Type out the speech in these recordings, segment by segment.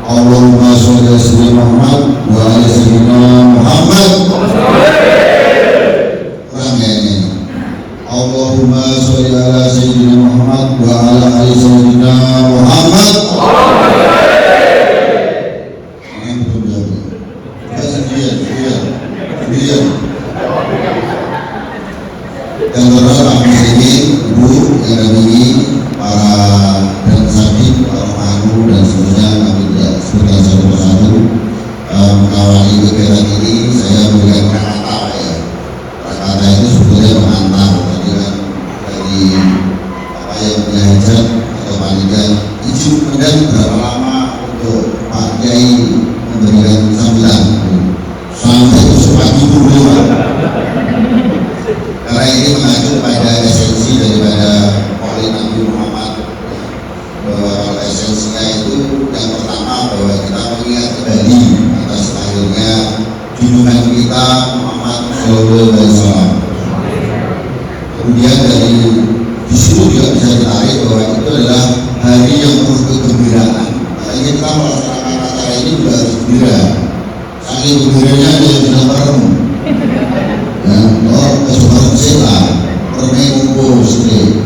Allahumma sholli ala sayyidina Muhammad wa ala sayyidina Muhammad. Allahumma sholli ala sayyidina Muhammad wa ala ali sayyidina Muhammad. Dan para muslimin, ibu yang ini, para pensabit, para mahu dan seterusnya, kami tidak sebutkan satu persatu. Mengawali kegiatan ini, saya memberikan kata-kata ya. Kata-kata itu sebetulnya mengantar tadi kan dari apa yang belajar atau panitia izin kemudian berapa lama untuk Pak Kiai memberikan sambilan sampai cepat itu dulu. Karena ini mengacu pada esensi daripada Maulid Nabi Muhammad, bahwa esensinya itu yang pertama bahwa kita mengingat kembali atas lahirnya junjungan kita Muhammad Sallallahu Alaihi Wasallam. Kemudian dari di situ juga bisa ditarik bahwa itu adalah hari yang penuh kegembiraan. Nah, ini kita melaksanakan acara ini juga harus gembira. Saking gembiranya ada yang sudah merem. Kesukaan sila pernah kumpul sedih.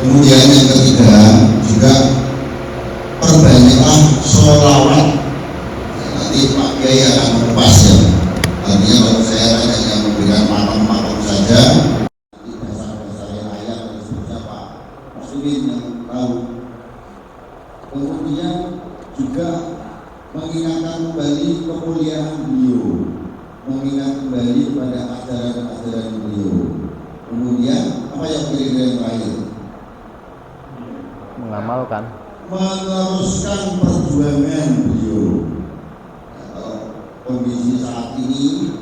Kemudian yang ketiga juga perbanyaklah sholawat. Nanti Pak Kiai akan mengupas ya. Artinya kalau saya hanya memberikan makom-makom saja, nanti dasar-dasarnya ayat dan seterusnya Pak Muslimin yang tahu. Kemudian juga mengingatkan kembali kemuliaan beliau, mengingat kembali kepada ajaran-ajaran beliau. Kemudian apa yang kira-kira yang terakhir? Mengamalkan, meneruskan perjuangan beliau. Kalau kondisi saat ini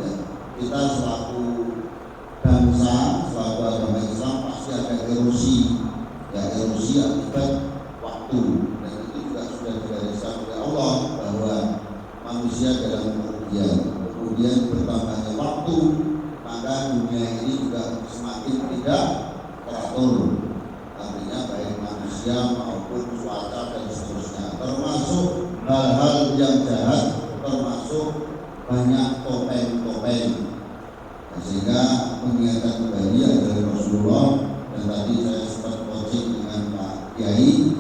kita selaku bangsa, selaku agama Islam pasti ada erosi, ya erosi akibat waktu. Dan itu juga sudah digariskan oleh Allah bahwa manusia dalam kerugian. Kemudian bertambahnya waktu, maka dunia ini juga semakin tidak manusia maupun cuaca dan seterusnya, termasuk hal-hal yang jahat, termasuk banyak topeng-topeng. Sehingga mengingatkan kembali dari Rasulullah, dan tadi saya sempat coaching dengan Pak Kiai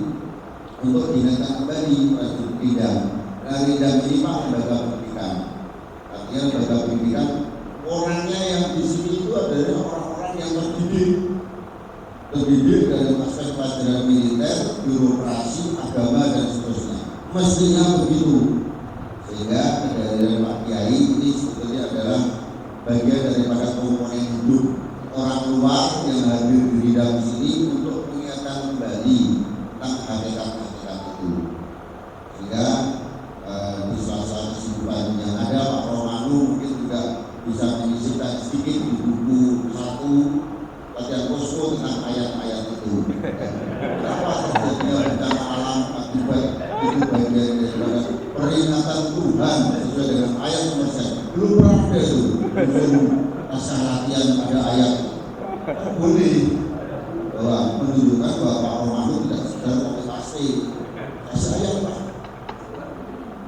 untuk diingatkan kembali prajurit Rindam. Nah, Rindam ini Pak lembaga pendidikan. Artinya lembaga pendidikan, orangnya yang di sini itu adalah orang-orang yang terdidik dalam aspek pelajaran militer, birokrasi, agama dan seterusnya. Mestinya begitu. Sehingga dari Pak Kiai ini sebetulnya adalah bagian daripada komponen hidup orang luar yang hadir di dalam sini untuk mengingatkan kembali tentang hakikat-hakikat itu. Sehingga di salah kesibukan yang ada, Pak Romanu mungkin juga bisa menyisipkan sedikit di buku 1 latihan posko tentang ayat-ayat itu. Kenapa sebetulnya bencana alam akibat itu bagian daripada peringatan Tuhan sesuai dengan ayat nomor 1. Belum pernah ada itu rasa latihan pada ayat. Boleh bahwa menunjukkan bahwa Pak Romano tidak sedang motivasi ayat Pak.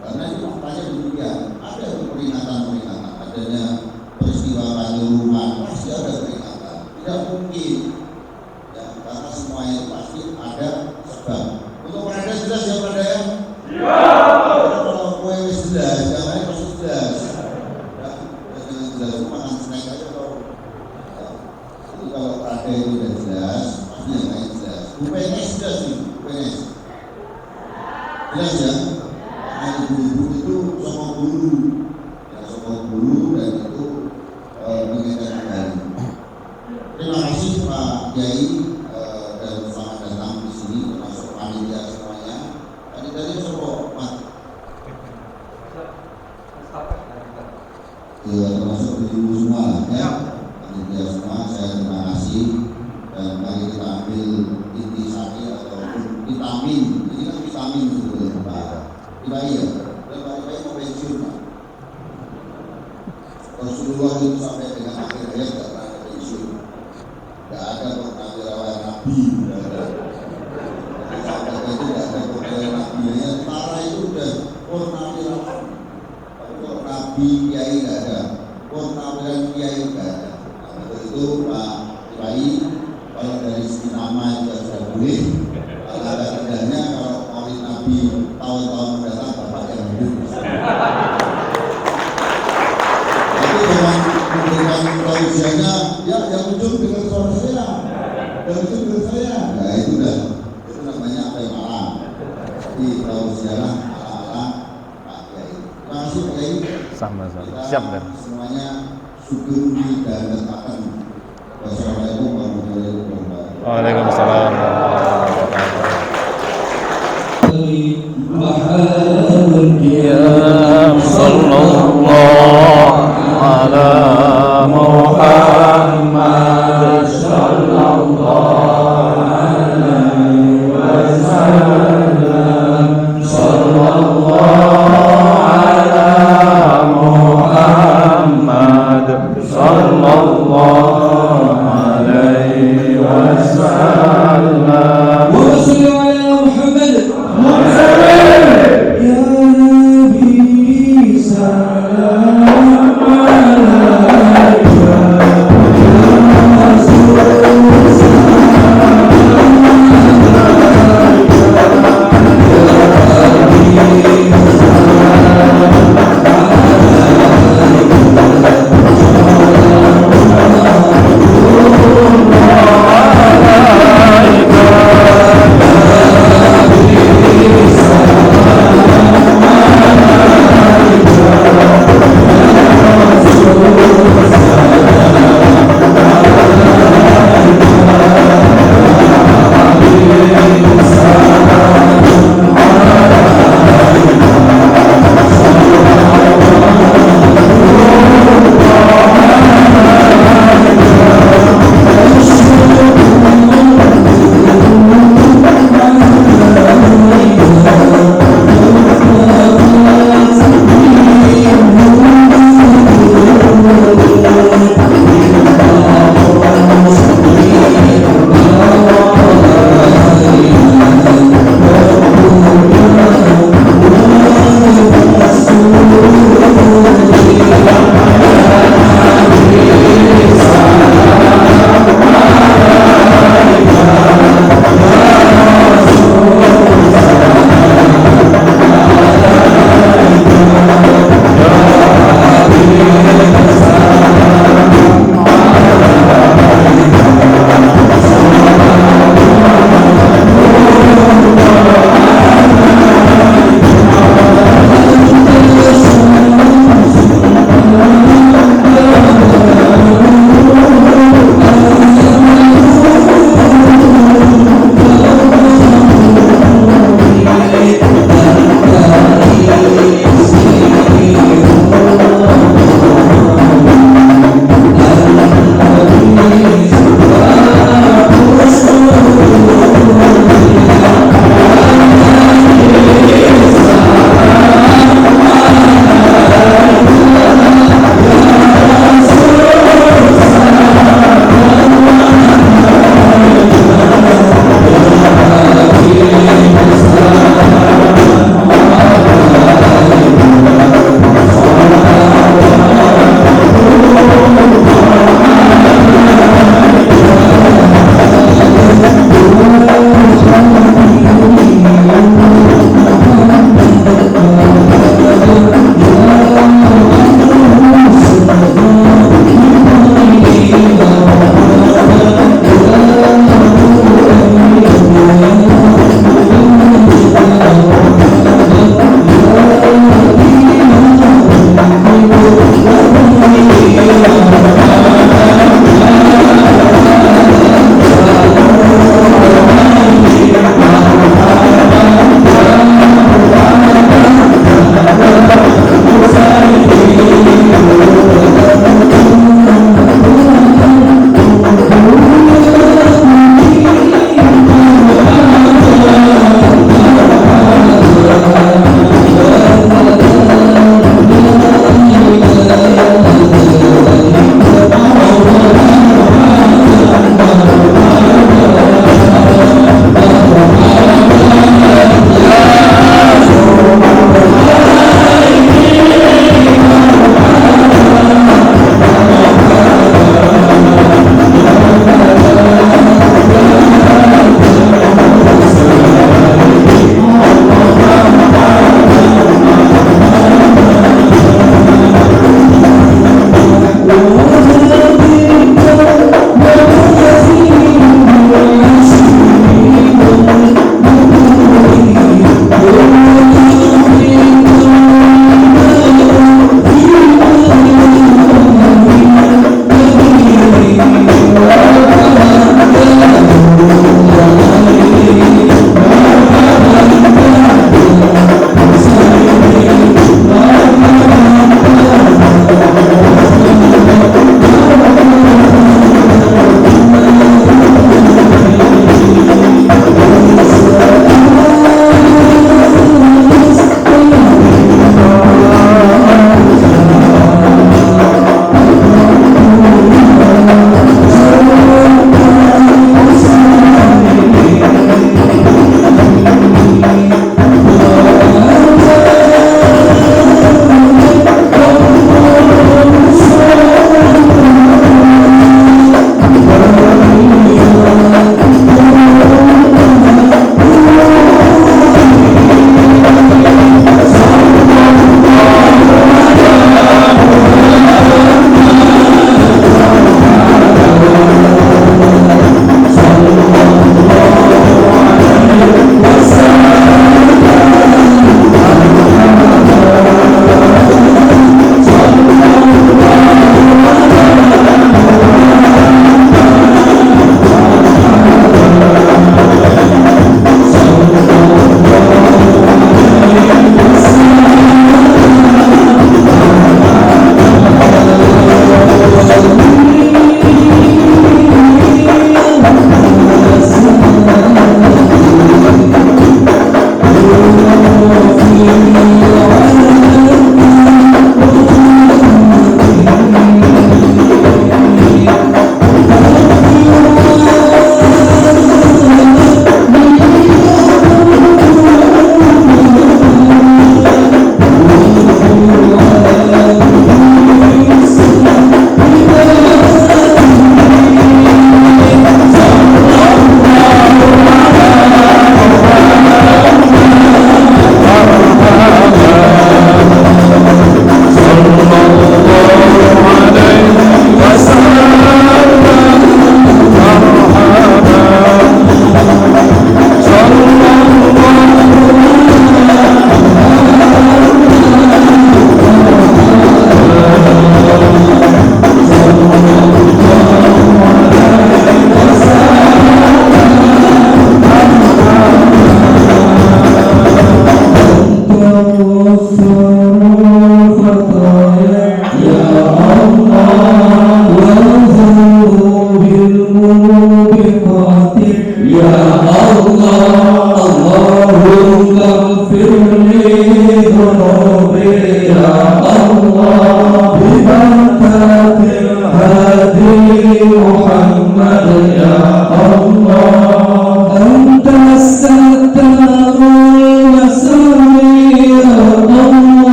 Karena itu faktanya demikian. Ada peringatan-peringatan, adanya peristiwa Kanjuruhan pasti ada peringatan. Tidak mungkin ya, karena semuanya itu pasti ada sebab. Untuk berada jelas ya pada yang kalau kue jelas, jangan pasti jelas. Jangan jelas, makan snack aja kalau. Jadi kalau ada itu sudah jelas, pasti yang lain jelas. UPNS jelas nih, UPNS. Jelas ya. Nah, ibu-ibu itu sama guru, ya sama guru dan itu mengingatkan kembali. Terima kasih Pak Kiai dan selamat datang di sini termasuk panitia semuanya. Tadi sopo Pak. Ya termasuk ibu semua ya. Panitia semua saya terima kasih dan mari kita ambil intisari ataupun vitamin. Ini kan vitamin sebetulnya Pak. Tidak iya. Dan Pak Kiai mau pensiun Pak. Rasulullah itu sampai dengan akhir hayat tidak pernah ada pensiun. Tidak ada purnawirawan Nabi, tidak ada. Sampai itu tidak ada purnawirawan Nabi. Yang tara itu sudah purnawirawan. Tapi kalau Nabi Kiai tidak ada, purnawirawan Kiai tidak ada. Nah, untuk itu Pak Kiai, kalau dari segi nama juga sudah boleh. Ada kendalanya kalau Maulid Nabi tahun-tahun mendatang Bapak yang hidup. Memberikan tausiahnya, ya yang ujung dengan suara saya, yang ujung dengan saya. Nah itu dah, itu namanya apa yang malam. Jadi tausiah ala Pak Kiai. Terima kasih Pak Kiai. Sama-sama. Siap dan semuanya syukuri dan letakkan. Wassalamualaikum warahmatullahi wabarakatuh. Waalaikumsalam. Ya sallallahu ala Muhammad sallallahu alaihi wasallam, sallallahu ala Muhammad sallallahu alaihi wasallam. Wa sallallahu ala Muhammad ya Nabi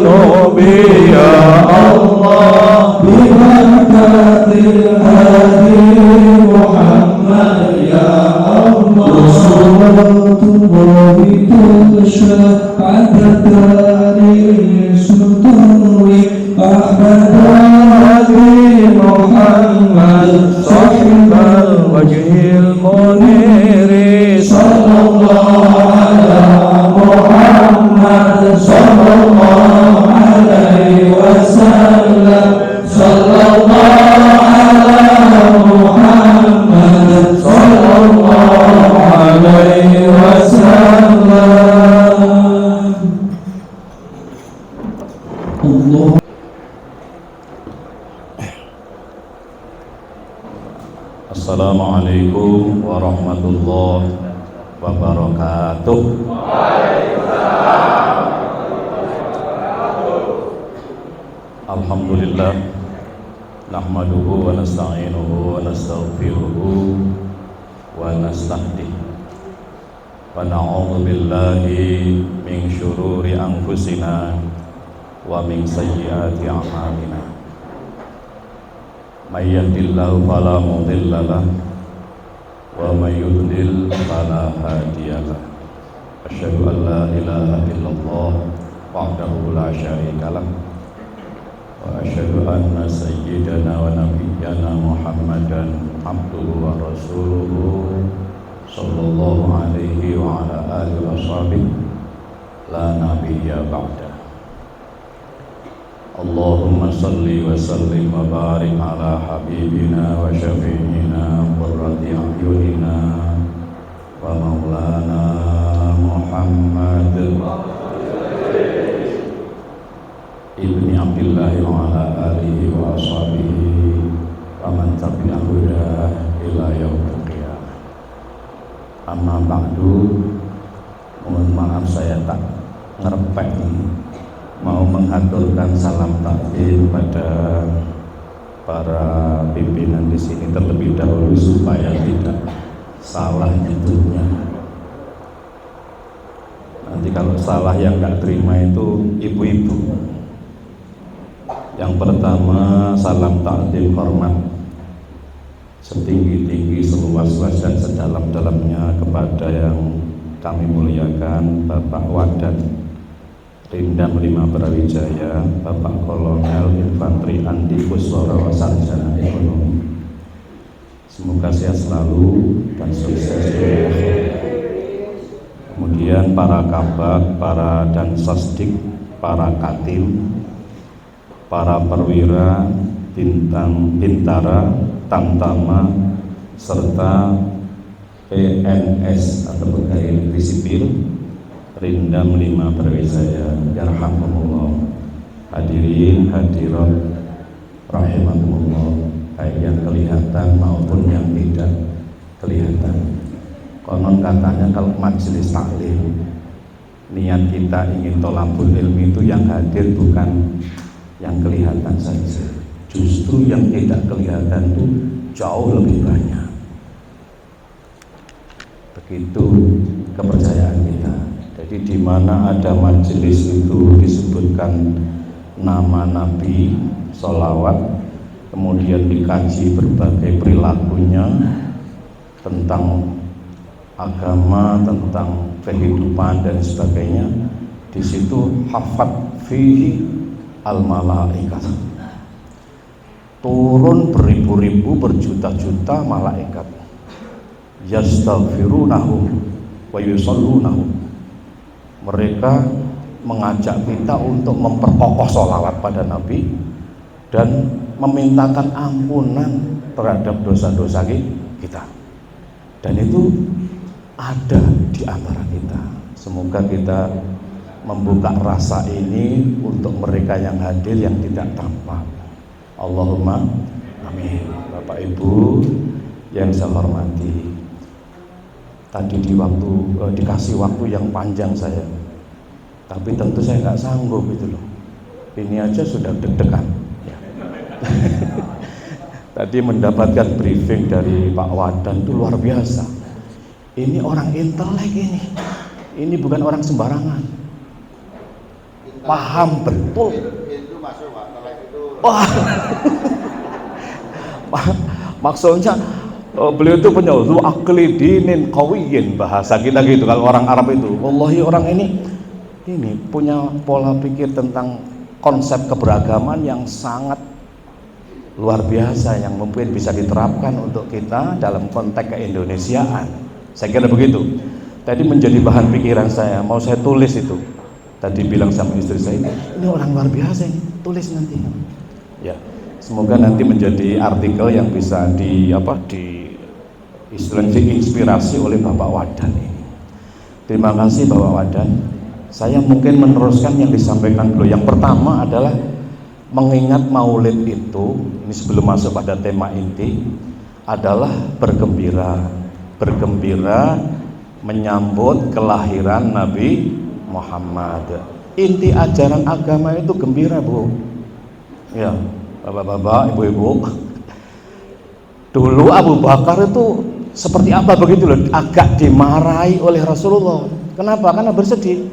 ذنوبي يا الله ببركة الهادي محمد يا الله صلوات الله تغشى عدد سطور أحمد هادي محمد صاحب الوجه المنير صلى الله على محمد صلى الله عليه وسلم صلى الله على محمد صلى الله عليه وسلم الله. Assalamualaikum warahmatullahi wabarakatuh. Alhamdulillah, nahmaduhu wa nasta'inuhu wa nastaghfiruhu wa nastahdihi wa na'udzu billahi min syururi anfusina wa min sayyiati a'malina. May yahdihillahu fala mudilla lahu wa may yudlil fala hadiya lahu. Asyhadu an la ilaha illallah wahdahu la syarika lahu wa asyhadu anna sayyidana wa nabiyyana Muhammadan abduhu wa rasuluhu sallallahu alaihi wa ala alihi wa sahbihi la nabiyya ba'da. Allahumma salli wa sallim wa barik ala habibina wa syafi'ina qurrati a'yunina wa maulana Muhammad ibni Abdillah wa ala alihi wa ashabihi wa man tabi'a huda ila yaumil qiyamah. Amma ba'du, mohon maaf saya tak ngerepek mau mengaturkan salam takdim pada para pimpinan di sini terlebih dahulu supaya tidak salah nyebutnya. Nanti kalau salah yang nggak terima itu ibu-ibu. Yang pertama, salam takdim hormat setinggi-tinggi, seluas-luas dan sedalam-dalamnya kepada yang kami muliakan Bapak Wadat Rindam 5 Brawijaya, Bapak Kolonel Infanteri Andi Kusworo, Sarjana Ekonomi. Semoga sehat selalu dan sukses di akhir. Kemudian para kabak, para dansosdik, para katim, para perwira, bintara, tamtama, serta PNS atau pegawai negeri sipil Rindam 5 Brawijaya, yarhamukumullah. Hadirin hadirat rahimakumullah, baik yang kelihatan maupun yang tidak kelihatan. Konon katanya kalau majelis taklim niat kita ingin thalabul ilmi itu yang hadir bukan yang kelihatan saja, justru yang tidak kelihatan itu jauh lebih banyak. Begitu kepercayaan kita. Jadi di mana ada majelis itu disebutkan nama Nabi, sholawat, kemudian dikaji berbagai perilakunya tentang agama, tentang kehidupan dan sebagainya. Di situ hafat fihi al-malaikat, turun beribu-ribu, berjuta-juta malaikat, yastaghfirunahu wa yusallunahu. Mereka mengajak kita untuk memperkokoh sholawat pada Nabi dan memintakan ampunan terhadap dosa-dosa kita. Dan itu ada di antara kita. Semoga kita membuka rasa ini untuk mereka yang hadir yang tidak tampak. Allahumma amin. Bapak Ibu yang saya hormati, tadi dikasih waktu yang panjang saya, tapi tentu saya nggak sanggup gitu loh. Ini aja sudah deg-degan ya. Tadi mendapatkan briefing dari Pak Wadan itu luar biasa. Ini orang intelek ini bukan orang sembarangan. paham betul. Itu masuk Pak, telek itu. Wah. Maksudnya beliau itu punya zu akli dinin qawiyin, bahasa kita gitu kalau orang Arab itu. Wallahi orang ini punya pola pikir tentang konsep keberagaman yang sangat luar biasa, yang mungkin bisa diterapkan untuk kita dalam konteks keindonesiaan. Saya kira begitu. Tadi menjadi bahan pikiran saya, mau saya tulis itu. Tadi bilang sama istri saya, ini orang luar biasa ini, tulis nanti. Ya, semoga nanti menjadi artikel yang bisa diinspirasi oleh Bapak Wadan ini. Terima kasih Bapak Wadan. Saya mungkin meneruskan yang disampaikan beliau. Yang pertama adalah mengingat Maulid itu, ini sebelum masuk pada tema inti, adalah bergembira menyambut kelahiran Nabi Muhammad. Inti ajaran agama itu gembira, Bu. Ya, bapak-bapak, ibu-ibu. Dulu Abu Bakar itu seperti apa begitu loh, agak dimarahi oleh Rasulullah. Kenapa? Karena bersedih.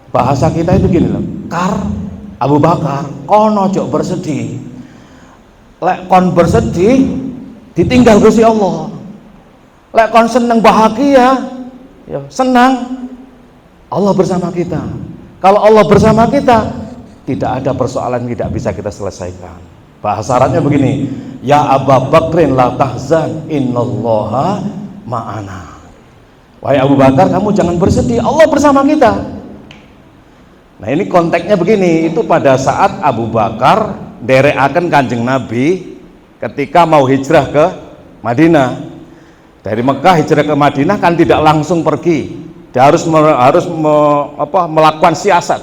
Bahasa kita itu gini loh, Abu Bakar, kono ojo bersedih. Lek kon bersedih, ditinggal Gusti Allah. Lek kon seneng bahagia, ya senang, Allah bersama kita. Kalau Allah bersama kita, tidak ada persoalan yang tidak bisa kita selesaikan. Bahasa Arabnya begini, ya Abu Bakrin la tahzan, innallaha ma'ana. Wahai Abu Bakar, kamu jangan bersedih, Allah bersama kita. Nah ini konteksnya begini, itu pada saat Abu Bakar nderekaken Kanjeng Nabi ketika mau hijrah ke Madinah. Dari Mekah hijrah ke Madinah kan tidak langsung pergi, dia harus melakukan siasat.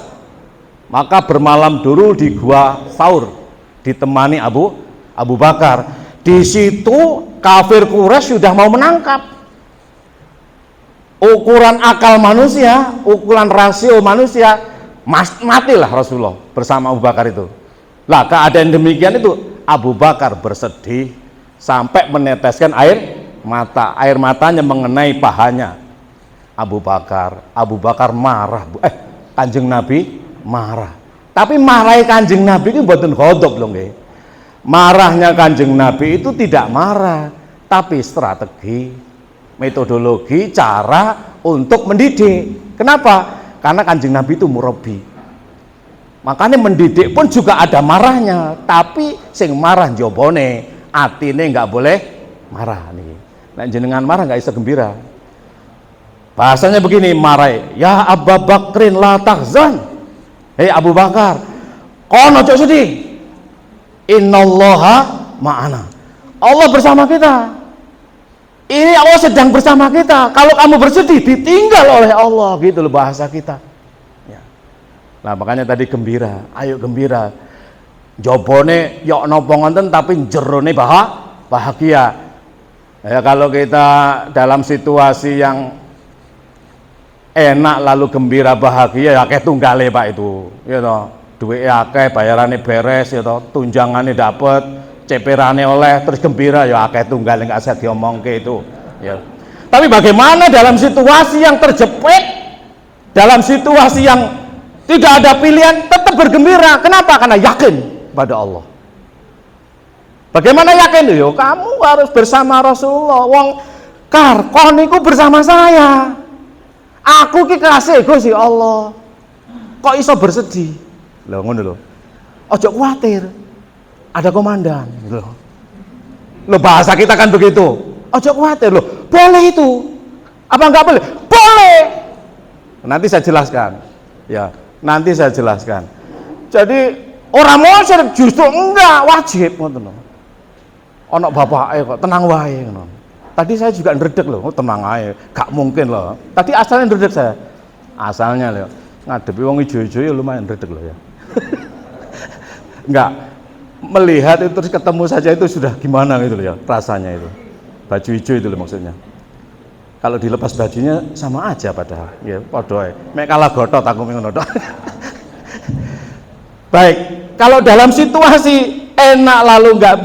Maka bermalam dulu di Gua Thaur ditemani Abu Bakar. Di situ kafir Quraisy sudah mau menangkap. Ukuran akal manusia, ukuran rasio manusia, matilah Rasulullah bersama Abu Bakar itu. Lah keadaan demikian itu Abu Bakar bersedih sampai meneteskan air matanya mengenai pahanya Abu Bakar. Abu Bakar marah, Kanjeng Nabi marah. Tapi marahi Kanjeng Nabi itu mboten ghadab lho nggih. Marahnya Kanjeng Nabi itu tidak marah, tapi strategi, metodologi, cara untuk mendidik. Kenapa? Karena Kanjeng Nabi itu murabi. Makanya mendidik pun juga ada marahnya, tapi sing marah jobone, atine nggak boleh marah nih. Nah jenengan marah nggak bisa gembira. Bahasanya begini, marah, ya Abu Bakrin la tahzan. Hei Abu Bakar, kono ojo sedih. Innallaha ma'ana. Allah bersama kita. Ini Allah sedang bersama kita. Kalau kamu bersedih, ditinggal oleh Allah, gitu loh bahasa kita. Ya. Nah makanya tadi gembira, ayo gembira. Jobone yok nopo ngonten tapi jerone bahagia. Ya kalau kita dalam situasi yang enak lalu gembira bahagia, ya kayak tunggale Pak itu, ya toh. Duit akeh, bayarannya beres, ya toh, tunjangannya dapat, ceperane oleh, terus gembira, ya akeh tunggal nggak saya diomongke itu, ya. Tapi bagaimana dalam situasi yang terjepit, dalam situasi yang tidak ada pilihan, tetap bergembira. Kenapa? Karena yakin pada Allah. Bagaimana yakin? Yo, kamu harus bersama Rasulullah. Wong kon niku bersama saya. Aku ki kasih Gusti Allah. Kok iso bersedih? Loh ngono lho. Ojo khawatir. Ada komandan gitu loh. Loh bahasa kita kan begitu. Ojo khawatir loh. Boleh itu. Apa enggak boleh? Boleh. Nanti saya jelaskan. Ya, nanti saya jelaskan. Jadi orang musyrik justru enggak wajib ngoten lho. Ana bapake kok tenang wae ngono. Tadi saya juga ndredeg loh, tenang aja, gak mungkin loh. Tadi asalnya ndredeg saya. Asalnya loh, ngadepi wong ijo-ijo ya lumayan ndredeg loh ya. Enggak, melihat itu terus ketemu saja itu sudah gimana gitu loh ya, rasanya itu. Baju hijau itu loh maksudnya. Kalau dilepas bajunya sama aja padahal, ya padha ae. Mek kalah gotot aku ngono tok. Baik, kalau dalam situasi enak lalu nggak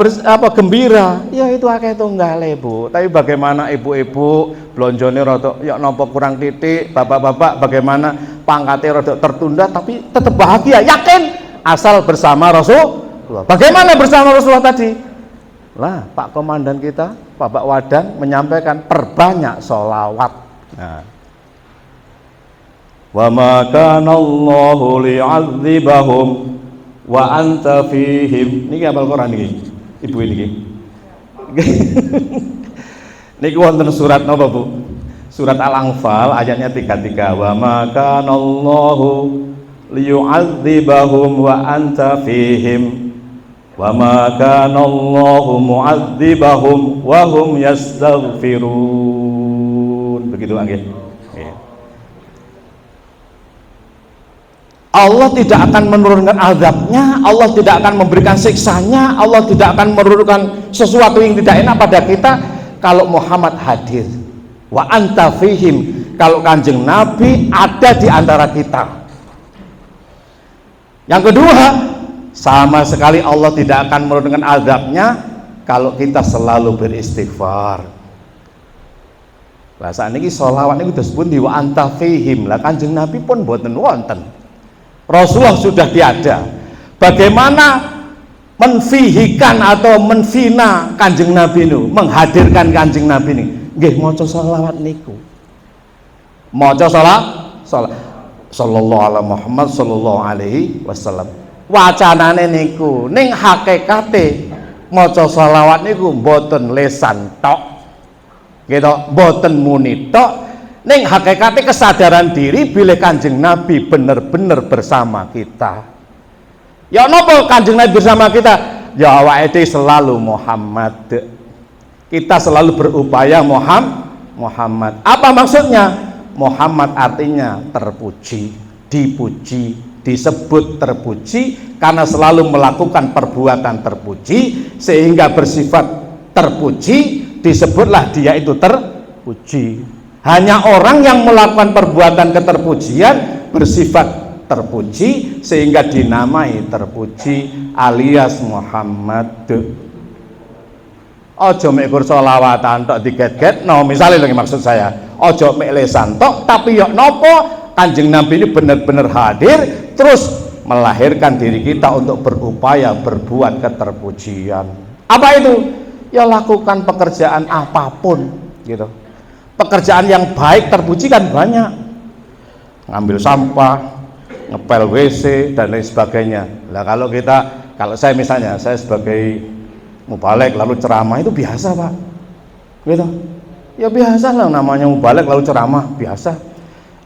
gembira, ya itu akeh tunggale Bu. Tapi bagaimana ibu-ibu blonjone rada ya napa kurang titik, bapak-bapak bagaimana pangkatnya rada tertunda tapi tetap bahagia, yakin asal bersama Rasulullah. Bagaimana bersama Rasulullah tadi? Lah Pak Komandan kita, Bapak Wadan menyampaikan perbanyak sholawat. Nah, wa ma kana Allahu li'adzibahum wa anta fihim. Niki hafal Quran niki. Ibu niki. Niki wonten surat napa Bu? Surat Al-Anfal ayatnya 33. Wa ma kana Allahu liyu'adzibahum wa anta fihim. Wa ma kana Allahu mu'adzibahum wa hum yastaghfirun. Begitu nggih. Allah tidak akan menurunkan azabnya, Allah tidak akan memberikan siksanya, Allah tidak akan menurunkan sesuatu yang tidak enak pada kita kalau Muhammad hadir. Wa anta fihim, kalau Kanjeng Nabi ada di antara kita. Yang kedua, sama sekali Allah tidak akan menurunkan azabnya kalau kita selalu beristighfar. Bahasa niki sholawat niku disebut wa anta fihim. Lah Kanjeng Nabi pun mboten wonten. Rasulullah sudah tiada. Bagaimana menfihikan atau menfina Kanjeng Nabi niku, menghadirkan Kanjeng Nabi niku? Nggih maca sholawat niku. Maca sallallahu ala Muhammad sallallahu alaihi wasallam. Wacanane niku, ning hakikate maca sholawat niku mboten lesan tok. Gitu, mboten muni tok. Ning hakikatnya kesadaran diri bila Kanjeng Nabi benar-benar bersama kita. Ya napa Kanjeng Nabi bersama kita? Ya awake selalu Muhammad. Kita selalu berupaya Muhammad. Apa maksudnya? Muhammad artinya terpuji, dipuji, disebut terpuji karena selalu melakukan perbuatan terpuji sehingga bersifat terpuji, disebutlah dia itu terpuji. Hanya orang yang melakukan perbuatan keterpujian bersifat terpuji sehingga dinamai terpuji alias Muhammad. Ojo mek gur sholawatan tok diget-get, no misalnya lagi maksud saya, ojo mek lesan tok tapi yok nopo Kanjeng Nabi ini benar-benar hadir terus melahirkan diri kita untuk berupaya berbuat keterpujian. Apa itu? Ya lakukan pekerjaan apapun gitu. Pekerjaan yang baik terpuji kan banyak, ngambil sampah, ngepel WC dan lain sebagainya. Lah kalau saya misalnya saya sebagai mubalek lalu ceramah itu biasa Pak, gitu. Ya biasa lah namanya mubalek lalu ceramah biasa.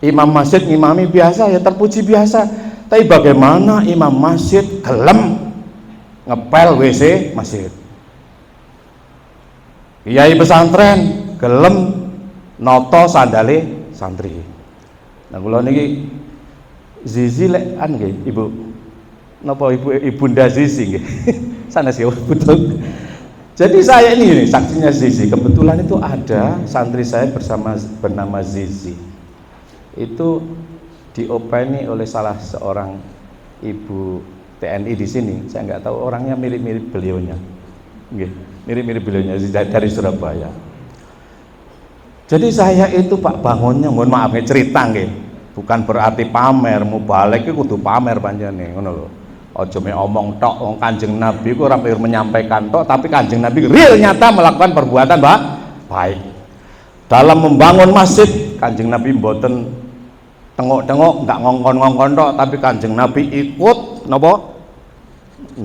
Imam masjid ngimami biasa ya terpuji biasa. Tapi bagaimana imam masjid gelem ngepel WC masjid? Kiai pesantren gelem noto sandale santri. Nah kula niki Zizi lek an nggih Ibu. Napa Ibunda Zizi nggih. Sanes ya betul. Jadi saya ini saksinya Zizi. Kebetulan itu ada santri saya bernama Zizi. Itu diopeni oleh salah seorang ibu TNI di sini. Saya nggak tahu orangnya mirip-mirip beliaunya. Nggih, mirip-mirip beliaunya dari Surabaya. Jadi saya itu Pak bangunnya, mohon maaf nih cerita nggih, bukan berarti pamer, mubalek itu kudu pamer panjenengan ngono lho. Aja mek omong tok, wong Kanjeng Nabi ku ora menyampaikan tok, tapi Kanjeng Nabi real nyata melakukan perbuatan baik. Dalam membangun masjid, Kanjeng Nabi mboten tengok-tengok, enggak ngongkon-ngongkon tok, tapi Kanjeng Nabi ikut napa?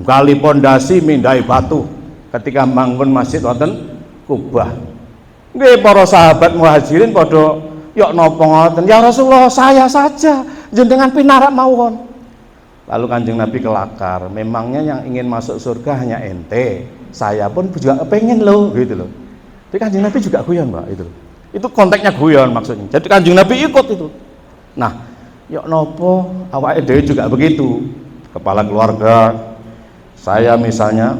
Gali pondasi, mindai batu ketika membangun masjid wonten Kubah. Nggih para sahabat muhajirin padha yok napa ngoten, ya Rasulullah saya saja jenengan pinarak mawon. Lalu Kanjeng Nabi kelakar, memangnya yang ingin masuk surga hanya ente, saya pun juga pengen loh gitu loh. Tapi Kanjeng Nabi juga guyon Mbak itu. Itu konteksnya guyon maksudnya. Jadi Kanjeng Nabi ikut itu. Nah, yok napa awake dhewe juga begitu. Kepala keluarga saya misalnya,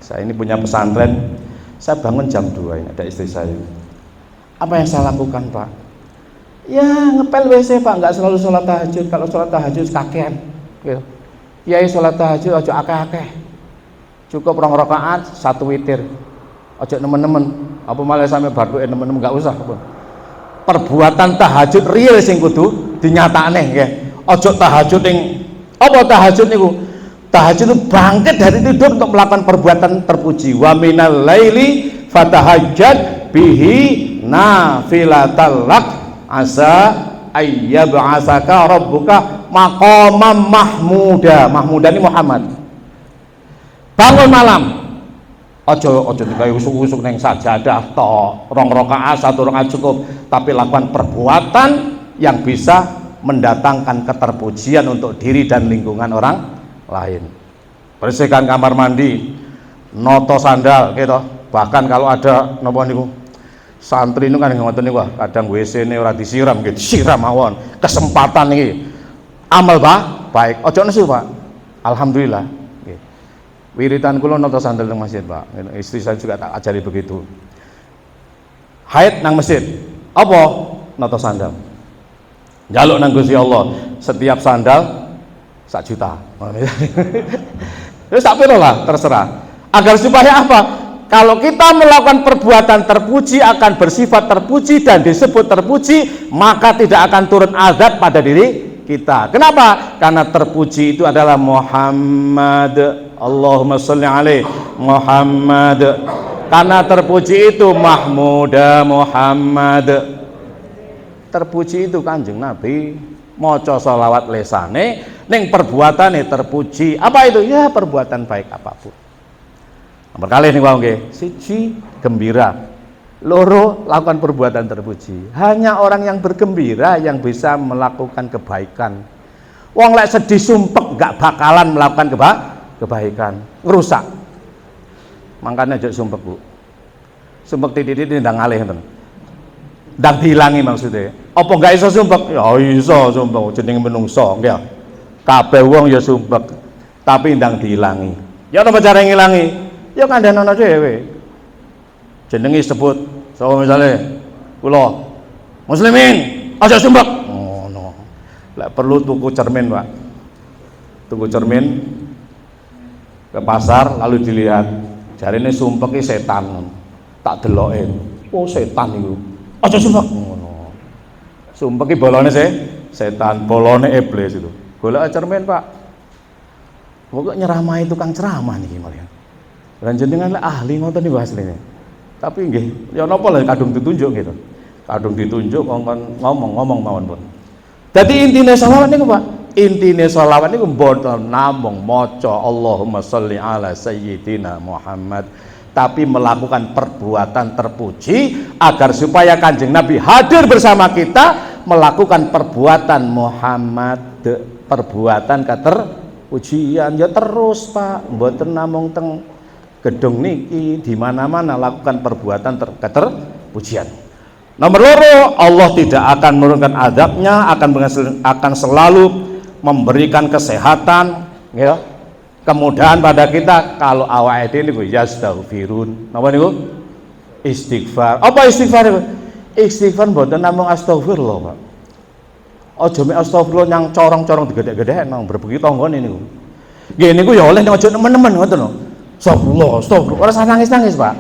saya ini punya pesantren. Saya bangun jam 2 ini ada istri saya. Apa yang saya lakukan Pak? Ya ngepel WC Pak, nggak selalu sholat tahajud. Kalau sholat tahajud kakean. Kiai sholat tahajud aja akeh-akeh. Cukup 2 rakaat 1 witir. Ojo nemen-nemen. Apa malah sampe baduke nemen-nemen enggak usah. Perbuatan tahajud real sing kudu dinyatakne nggih. Ojo tahajud ing apa tahajud niku? Tahajud itu bangkit dari tidur untuk melakukan perbuatan terpuji. Wa minal laili fatahajjad bihi nafilatal lak asa ayyab'asaka rabbuka maqamam mahmuda. Mahmuda ini Muhammad. Bangun malam. Ojo digawe usuk-usuk neng sajadah tok. 2 rakaat 1 rakaat cukup, tapi lakukan perbuatan yang bisa mendatangkan keterpujian untuk diri dan lingkungan orang lain. Bersihkan kamar mandi, noto sandal gitu. Bahkan kalau ada napa niku santri itu kan ngoten niku, kadang WC-ne ora disiram gitu, siram mawon. Kesempatan iki amal baik. Ojo nesu, Pak. Alhamdulillah. Wiritan kula noto sandal nang masjid, Pak. Istri saya juga tak ajari begitu. Haid nang masjid. Apa? Noto sandal. Njaluk nang Gusti Allah, setiap sandal 1 juta. Wis tak pira lah, terserah. Agar supaya apa? Kalau kita melakukan perbuatan terpuji akan bersifat terpuji dan disebut terpuji, maka tidak akan turun azab pada diri kita. Kenapa? Karena terpuji itu adalah Muhammad. Allahumma sholli alaih Muhammad. Karena terpuji itu Mahmuda Muhammad. Terpuji itu Kanjeng Nabi. Maca sholawat lesane, ning perbuatane terpuji. Apa itu? Ya perbuatan baik apapun. Nomor kali nih nggih. 1 gembira. 2 lakukan perbuatan terpuji. Hanya orang yang bergembira yang bisa melakukan kebaikan. Wong lek sedih sumpek gak bakalan melakukan kebaikan, ngerusak. Makanya aja sumpek, Bu. Sumpek titik-titik ndang ngalih ngoten. Ndang diilangi maksudnya. Apa enggak iso sumpek? Ya iso sumpek, jenenge menungso, nggih. Kabeh wong ya sumpek, tapi ndang diilangi. Ya apa cara ngilangi? Ya kandhanono dhewe. Jenenge sebut, so misale kula muslimin, aja sumpek. Oh no. Lek perlu tuku cermin, Pak. Tuku cermin ke pasar lalu dilihat, jarine sumpek iki setan. Tak deloke. Oh setan iku. Aja sumpek ngono. Sumpek iki bolone setan, bolone iblis itu. Golek cermin, Pak. Kok nyeramahi tukang ceramah niki malian. Lan jenengan lek ahli ngoten niku asline. Tapi nggih, ya napa lek kadung ditunjuk gitu. Kadung ditunjuk ngomong mawon pun. Dadi intine selawat niku, Pak. Intine selawat niku mboten namung maca Allahumma sholli ala sayyidina Muhammad, tapi melakukan perbuatan terpuji agar supaya Kanjeng Nabi hadir bersama kita melakukan perbuatan Muhammad, perbuatan keterpujian. Ya terus, Pak, mboten namung teng gedung niki, di mana-mana lakukan perbuatan keterpujian. Nomor 2, Allah tidak akan menurunkan azabnya, akan selalu memberikan kesehatan, ya, kemudahan pada kita kalau awake dhewe niku yastaghfirun. Napa niku? Istighfar. Apa istighfar niku? Istighfar mboten namung astagfirullah, Pak. Aja mek astagfirullah yang corong-corong digedhek-gedhek nang berbagi tanggane niku. Nggih niku ya oleh aja nemen-nemen ngoten lho. Astagfirullah. Ora usah nangis-nangis, Pak.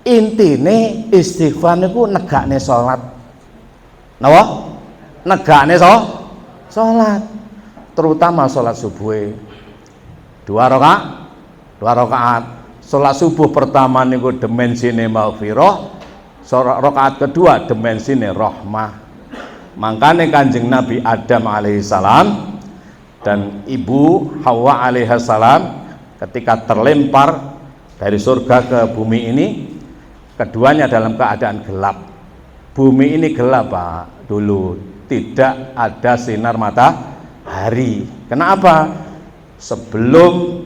Intine istighfar niku negakne salat. Napa? Negakne salat. Terutama salat subuh. 2 rakaat. Salat subuh pertama niku dimensine maghfirah, rakaat kedua dimensine rahmah. Makanya Kanjeng Nabi Adam alaihissalam dan Ibu Hawa alaihissalam ketika terlempar dari surga ke bumi ini, keduanya dalam keadaan gelap. Bumi ini gelap, Pak, dulu tidak ada sinar matahari. Kenapa? Sebelum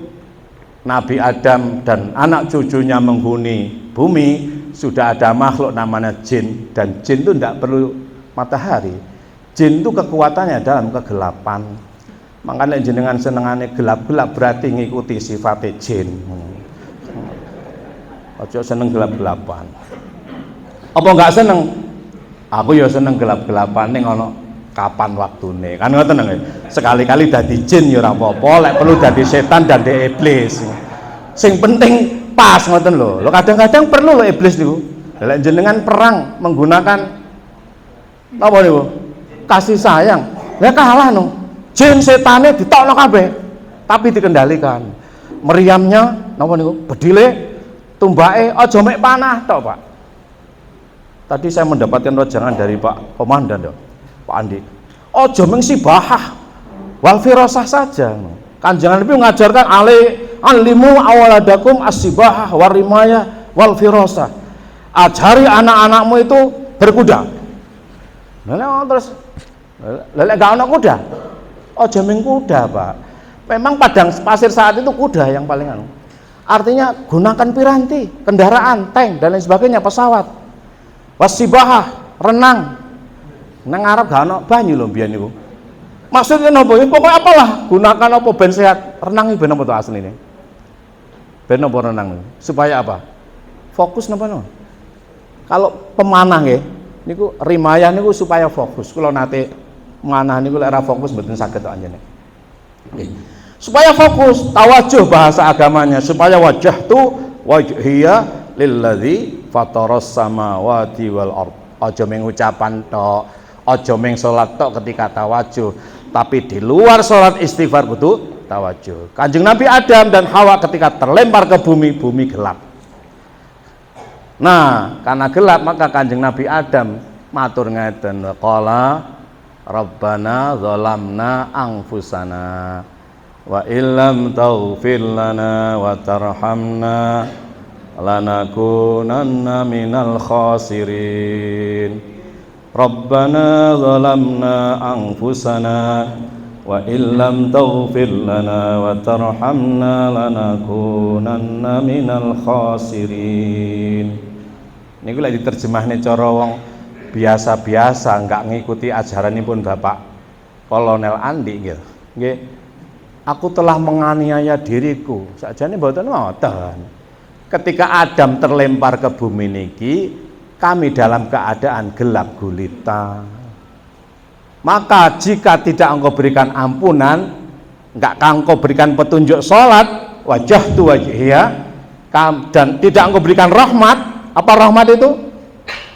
Nabi Adam dan anak cucunya menghuni bumi, sudah ada makhluk namanya jin, dan jin itu tidak perlu matahari. Jin itu kekuatannya dalam kegelapan. Makanya jenengan senengane gelap-gelap berarti ngikuti sifatnya jin. Ojo seneng gelap-gelapan. Apa enggak seneng? Aku ya seneng gelap-gelapan ning ana kapan waktune. Kan ngoten nggih. Sekali-kali dadi jin ya ora apa-apa, lek perlu dadi setan dan iblis. Sing penting pas ngoten lho. Lho kadang-kadang perlu lho iblis niku. Lek jenengan perang menggunakan apa niku? Kasih sayang. Ya kalah no. Jin setane ditokno kabeh. Tapi dikendalikan. Meriamnya napa niku? Bedile tumbake aja mek panah tok, Pak. Tadi saya mendapatkan wejangan dari Pak Komandan, Pak Andi. Aja mung sibahah wal firasah saja. Kanjeng Nabi mengajarkan alimu awaladakum as-sibahah warimaya wal firasah. Ajari anak-anakmu itu berkuda. Lah terus lek gak ana kuda. Aja mung kuda, Pak. Memang padang pasir saat itu kuda yang paling anu. Artinya gunakan piranti, kendaraan, tank dan lain sebagainya, pesawat. Wasibahah, renang. Nang Arab gak ana banyu lho mbiyen niku. Maksudnya napa? Pokoknya apalah, gunakan apa ben sehat. Renang iki ben apa to asline? Ben apa renang? Supaya apa? Fokus napa no? Kalau pemanah nggih, niku rimaya niku supaya fokus. Kula nate manah niku lek ora fokus mboten saged tok anjene. Nggih. Supaya fokus, tawajuh bahasa agamanya, supaya wajah tu wajhiya lilladzi fataras samawati wal ard. Aja mung ucapan tok, aja mung salat tok ketika tawajuh, tapi di luar salat istighfar kudu tawajuh. Kanjeng Nabi Adam dan Hawa ketika terlempar ke bumi, bumi gelap. Nah, karena gelap maka Kanjeng Nabi Adam matur ngeten, qala rabbana zalamna anfusana wa illam taghfir lana wa tarhamna lanakunanna minal khasirin. Rabbana zalamna anfusana wa illam taghfir lana wa tarhamna lanakunanna minal khasirin. Niku lek diterjemahne cara wong biasa-biasa enggak ngikuti ajaranipun Bapak Kolonel Andi nggih. Nggih. Aku telah menganiaya diriku. Sakjane mboten ngoten. Ketika Adam terlempar ke bumi niki, kami dalam keadaan gelap gulita. Maka jika tidak engkau berikan ampunan, enggak engkau berikan petunjuk sholat, wajah tu wajhiya, dan tidak engkau berikan rahmat. Apa rahmat itu?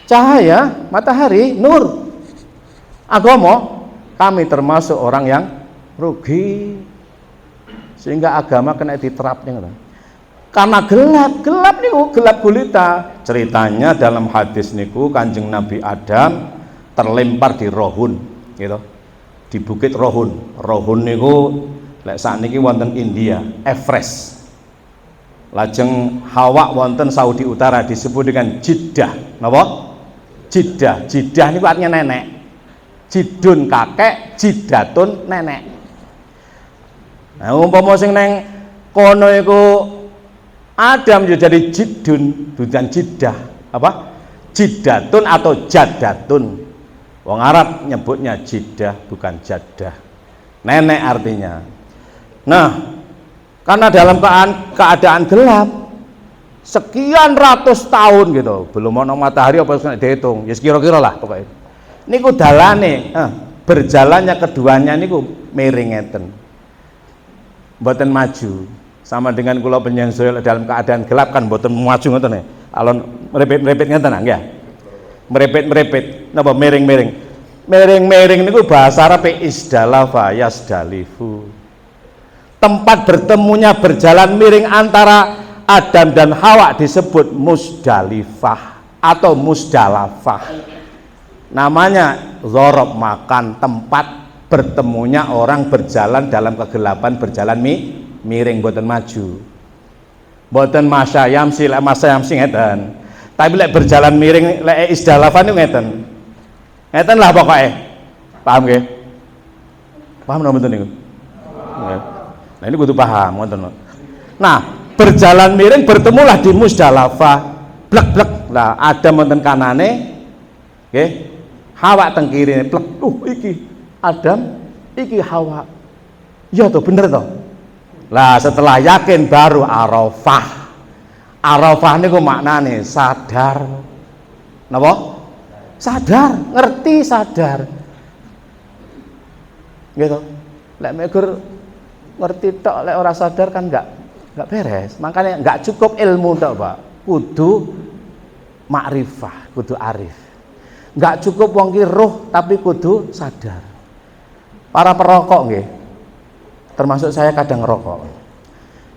Cahaya, matahari, nur. Agama, kami termasuk orang yang rugi. Sehingga agama kena diterapnya. Karena gelap niku, gelap gulita. Ceritanya dalam hadis niku Kanjeng Nabi Adam terlempar di Rohun, gitu. Di Bukit Rohun. Rohun niku lek sakniki wonten India, Everest. Lajeng Hawa wonten Saudi Utara disebut dengan Jeddah. Napa? Jeddah. Jeddah niku artinya nenek. Jidun kakek, jidatun nenek. Nah, umpama sing neng kono iku Adam yo jadi jidun, bukan Jeddah. Apa? Jidatun atau jadatun. Wong Arab nyebutnya Jeddah, bukan Jaddah. Nenek artinya. Nah, karena dalam keadaan gelap sekian ratus tahun gitu, belum ono matahari apa kena dihitung, ya kira-kira lah pokoknya. Niku dalane, berjalannya keduanya niku miring ngeten. Mboten maju. Sama dengan kula panjenengan dalam keadaan gelap kan mboten maju ngoten nggih. Alon merepet-merepet ngeten nggih. Merepet-merepet napa miring-miring. Miring-miring niku bahasa Arab isdalafa yasdalifu. Tempat bertemunya berjalan miring antara Adam dan Hawa disebut Musdalifah atau Musdalafah. Namanya zorob makan, tempat bertemunya orang berjalan dalam kegelapan, berjalan miring, boten maju, boten masyayamsi, lek masyayamsi ngeten. Tapi lek berjalan miring, lek isdalafan itu ngeten, ngeten lah pokoknya. Paham nggih? Paham napa mboten niku? Nah ini kudu paham ngoten. Nah, berjalan miring bertemulah di Musdalafah. Blek-blek. Lah Adam wonten kanane, nggih. Hawa teng kirine, plek. Iki Adam, iki Hawa. Ya toh bener toh. Lah setelah yakin baru Arafah. Arafah niku maknane sadar. Napa? Sadar, ngerti sadar. Gitu. Lek megur ngerti tok lek ora sadar kan enggak nggak beres. Makanya nggak cukup ilmu tok, Pak. Kudu makrifah, kudu arif. Nggak cukup wong ki roh tapi kudu sadar. Para perokok nggih. Termasuk saya kadang ngerokok.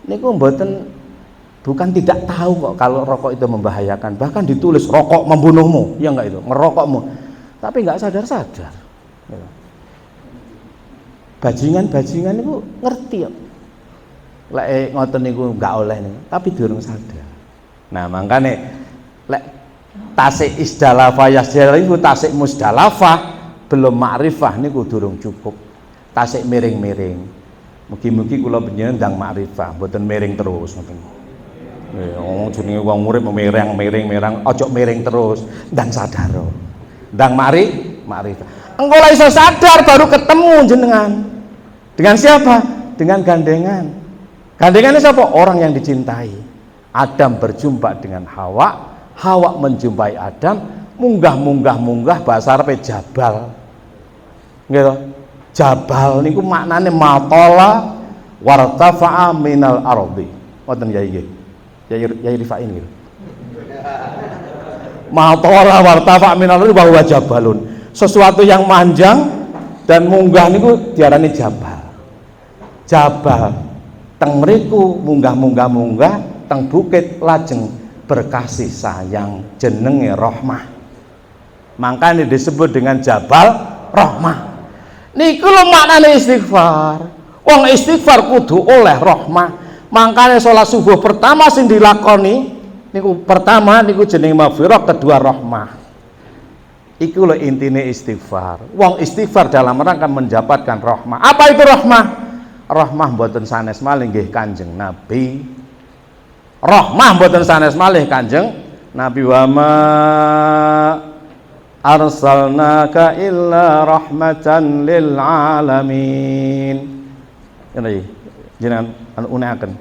Niku mboten bukan tidak tahu kok kalau rokok itu membahayakan. Bahkan ditulis rokok membunuhmu, ya enggak itu, ngerokokmu. Tapi nggak sadar-sadar. Bajingan-bajingan itu ngerti ya. Lek ngoten niku nggak oleh niku, tapi durung sadar. Nah, makanya lek tasik isdalafah yasdalafah itu tasik musdalafah belum makrifah niku durung cukup. Tasik miring-miring. Mugi-mugi kula panjenengan ndang makrifah, mboten miring terus ngoten. Wong jenenge wong murid miring-miring, ojo miring terus, ndang sadar. Ndang makrifah. Engko lek iso sadar baru ketemu jenengan. Dengan siapa? Dengan gandengan. Gandengannya siapa? Orang yang dicintai. Adam berjumpa dengan Hawa, Hawa menjumpai Adam, munggah bahasa Arab jabal. Gitu. Jabal niku maknane matola wartafa'a minal ardi. Wonten ya iki. Ya rifain gitu. Matola wartafa'a minal ardi bahwa jabalun. Sesuatu yang manjang dan munggah niku diarani jabal. Jabal teng mriku munggah teng bukit lajeng berkasih sayang jenenge rahmah. Makanya disebut dengan Jabal Rahmah. Niku lho maknane istighfar. Wong istighfar kudu oleh rahmah. Makanya sholat subuh pertama sing dilakoni niku pertama niku jenenge maghfirah, kedua rahmah. Iku lho intine istighfar. Wong istighfar dalam rangka mendapatkan rahmah. Apa itu rahmah? Rahmah mboten sanes malih nggih Kanjeng Nabi. Rahmah mboten sanes malih Kanjeng Nabi, wa ma arsalnaka illa rahmatan lil alamin. Ngene iki jenengan uneaken.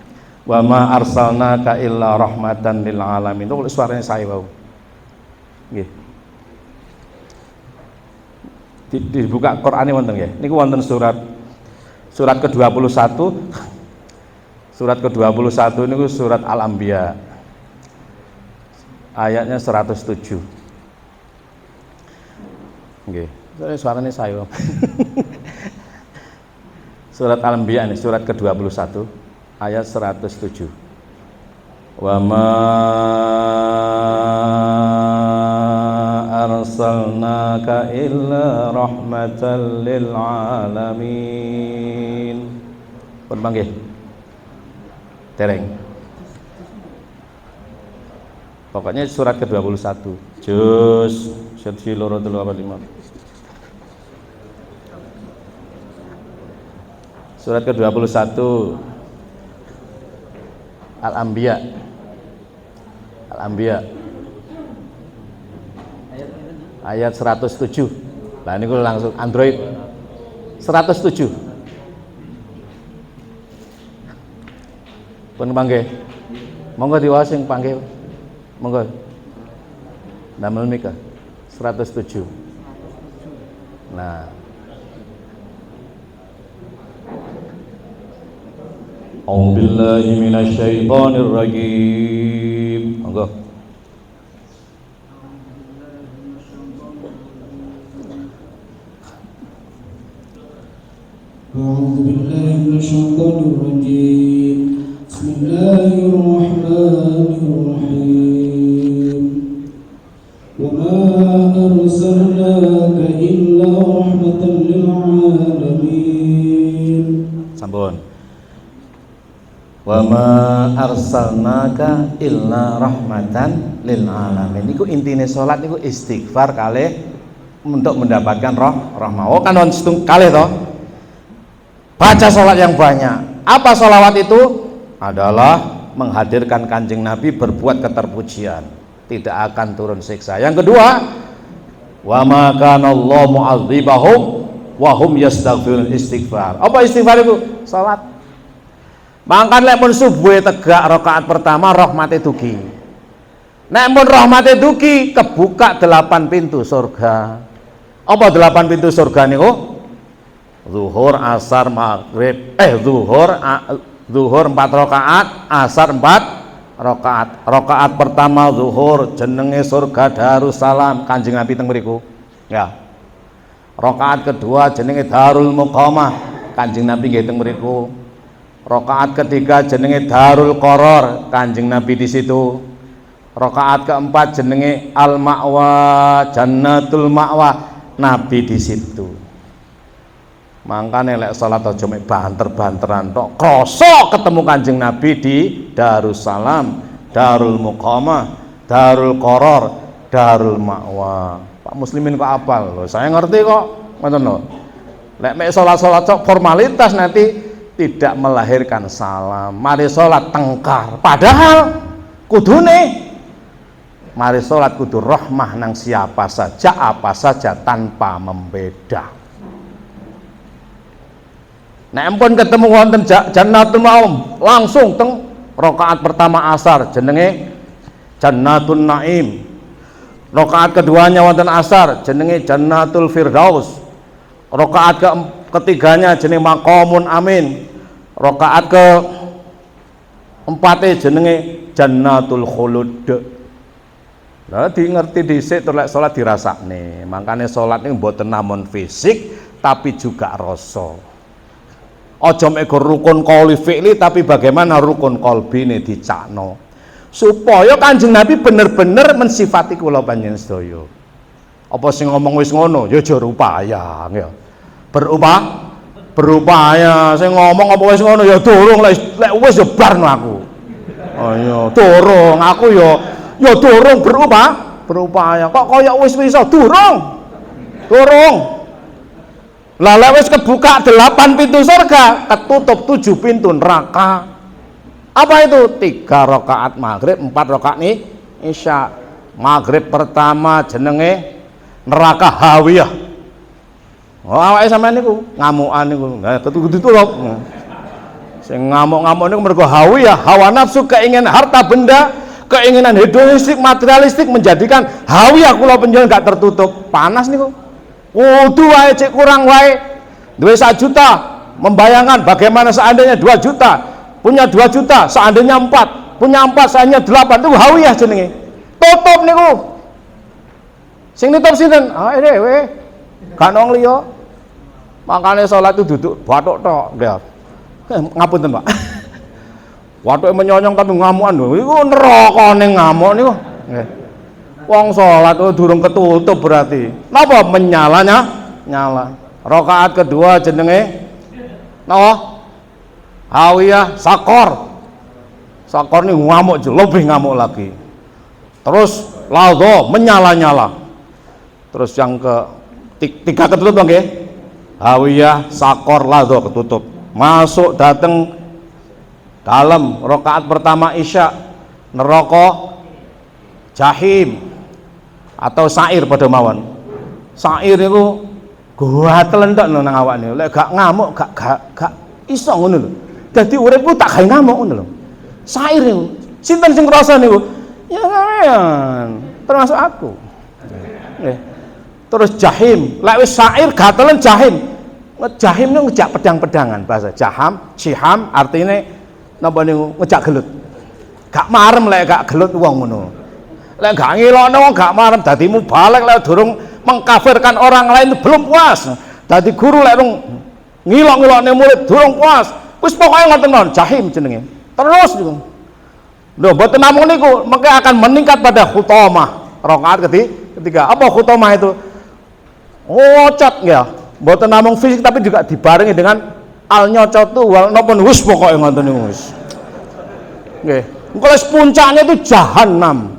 Wa ma arsalnaka illa rahmatan lil alamin. Itu suaranya saya wau. Nggih. Dibuka Qur'ane wonten nggih. Niku wonten surat ke-21. Surat ke-21 ini surat Al-Anbiya. Ayatnya 107. Nggih. Suaranya saya. Surat Al-Anbiya ini surat ke-21 ayat 107. Wa ma arsalnaka illa rahmatan lil alamin. Pun panggil tereng. Pokoknya surat ke-21 juz sesi loro 85. Surat ke-21 Al-Anbiya. Al-Anbiya ayat 107. Nah ini gue langsung Android 107. Pun panggil. Monggo diwasing panggil. Monggo. Damel mika 107. Nah. A'udzu billahi minasy syaithanir rajim. Monggo. أعوذ بالله من الشيطان الرجيم بسم الله الرحمن الرحيم وما أرسلناك إلا رحمة للعالمين. Sampun. Wa ma arsalnaka illa rahmatan lil alamin. Niku intine salat niku istighfar kalih untuk mendapatkan rahmah. Oh kan kalih toh. Baca sholat yang banyak. Apa sholawat itu? Adalah menghadirkan Kanjeng Nabi berbuat keterpujian, tidak akan turun siksa. Yang kedua, wa ma kana Allah mu'adzibahum wa hum yastaghfirun, istighfar. Apa istighfar itu? Sholat. Mangkan lek pun subuh tegak rakaat pertama rahmate dugi. Nek pun rahmate dugi kebuka 8 pintu surga. Apa 8 pintu surga niku? Zuhur, asar, maghrib, zuhur, Zuhur 4 rakaat, asar 4 rakaat. Rakaat pertama zuhur jenenge surga Darussalam, Kanjeng Nabi teng mriku. Ya. Rakaat kedua jenenge Darul Muqamah, Kanjeng Nabi nggih teng mriku. Rakaat ketiga jenenge Darul Qaror, Kanjeng Nabi di situ. Rakaat keempat jenenge Al Ma'wa, Jannatul Ma'wa, Nabi di situ. Mangkane lek salat aja mek banter-banteran tok. Krasa ketemu Kanjeng Nabi di Darussalam, Darul Muqamah, Darul Qaror, Darul Ma'wa. Pak Muslimin kok apal lho, saya ngerti kok, ngoten lho. Lek mek salat-salat tok formalitas nanti tidak melahirkan salam. Mari salat tengkar, padahal kudune mari sholat kudu rahmah nang siapa saja, apa saja tanpa membeda. Nek ampun ketemu wonten Jannatul Ma'wa, langsung teng rakaat pertama asar jenenge Jannatun Naim. Rakaat keduanya wonten asar jenenge Jannatul Firdaus. Rakaat ketiganya jenenge Maqamun Amin. Rakaat keempatnya jenenge Jannatul Khulud. Lah di ngerti dhisik terus lek salat dirasakne. Makane salat niku mboten namung fisik tapi juga rasa. Aja mek rukun qauli fi'li tapi bagaimana rukun qalbi ne dicakno. Supaya Kanjeng Nabi bener-bener mensifati kula panjenengan sedaya. Apa sing ngomong wis ngono ya aja rupaya ya. Berupaya sing ngomong apa wis ngono ya durung lek wis ya barno aku. Oh iya, durung aku ya durung berupaya kok kaya wis iso durung lah lek wis kebuka 8 pintu surga ketutup 7 pintu neraka. Apa itu? 3 rakaat maghrib, 4 rakaat nih isya. Maghrib pertama jenenge neraka hawiyah. Oh awake sampean niku ngamukan niku ketutup sing ngamuk-ngamuk niku mergo hawiyah, hawa nafsu, keinginan harta benda, keinginan hedonistik, materialistik menjadikan hawiyah kula panjenengan gak tertutup. Panas niku. Wudu wae cek kurang wae. Duwe 1 juta, membayangkan bagaimana seandainya 2 juta, punya 2 juta, seandainya 4, punya 4, seandainya 8, itu hawiyah jenenge. Tutup niku. Sing nutup sinten? Ah dhewe. Gak nong liya. Makane salat itu duduk bathuk tok, nggih. Ngapunten, Pak. Wathuke menyonyong tapi ngamukan lho. Iku nerakane ngamuk niku. Nggih. Wong salat durung ketutup berarti. Napa menyalanya? Nyala. Rakaat kedua jenenge napa? Hawiyah sakor. Sakor ini ngamuk lebih ngamuk lagi. Terus ladha menyala-nyala. Terus yang tiga ketutup nggih. Hawiyah, sakor, ladha ketutup. Masuk dateng dalam rakaat pertama isya neraka jahim atau sair pada mawon. Sair niku gatel entek nang awak niku. Lek gak ngamuk gak iso ngono lho. Dadi uripku tak gawe ngamuk ngono lho. Sair niku. Sinten sing ngrasa niku? Ya sampean, termasuk aku. Nggih. Terus jahim, lek wis sair gatelen jahim. Jahim niku ngejak pedang-pedangan bahasa Jiham artine napa niku ngejak gelut. Gak marem lek gak gelut wong ngono. Lek gak ngilokno wong gak marem dadi mubalek lek durung mengkafirkan orang lain belum puas. Dadi guru lek ngilok-ngilokne murid durung puas. Wis pokoke ngoten mawon jahim jenenge. Terus niku. Lho mboten namung niku, mengke akan meningkat pada khutamah. Rakaat ketiga. Apa khutamah itu? Ngocot ya. Mboten namung fisik tapi juga dibarengi dengan al nyocotu wal napa wis pokoke ngoten niku wis. Nggih. Engko wis puncaknya itu jahanam.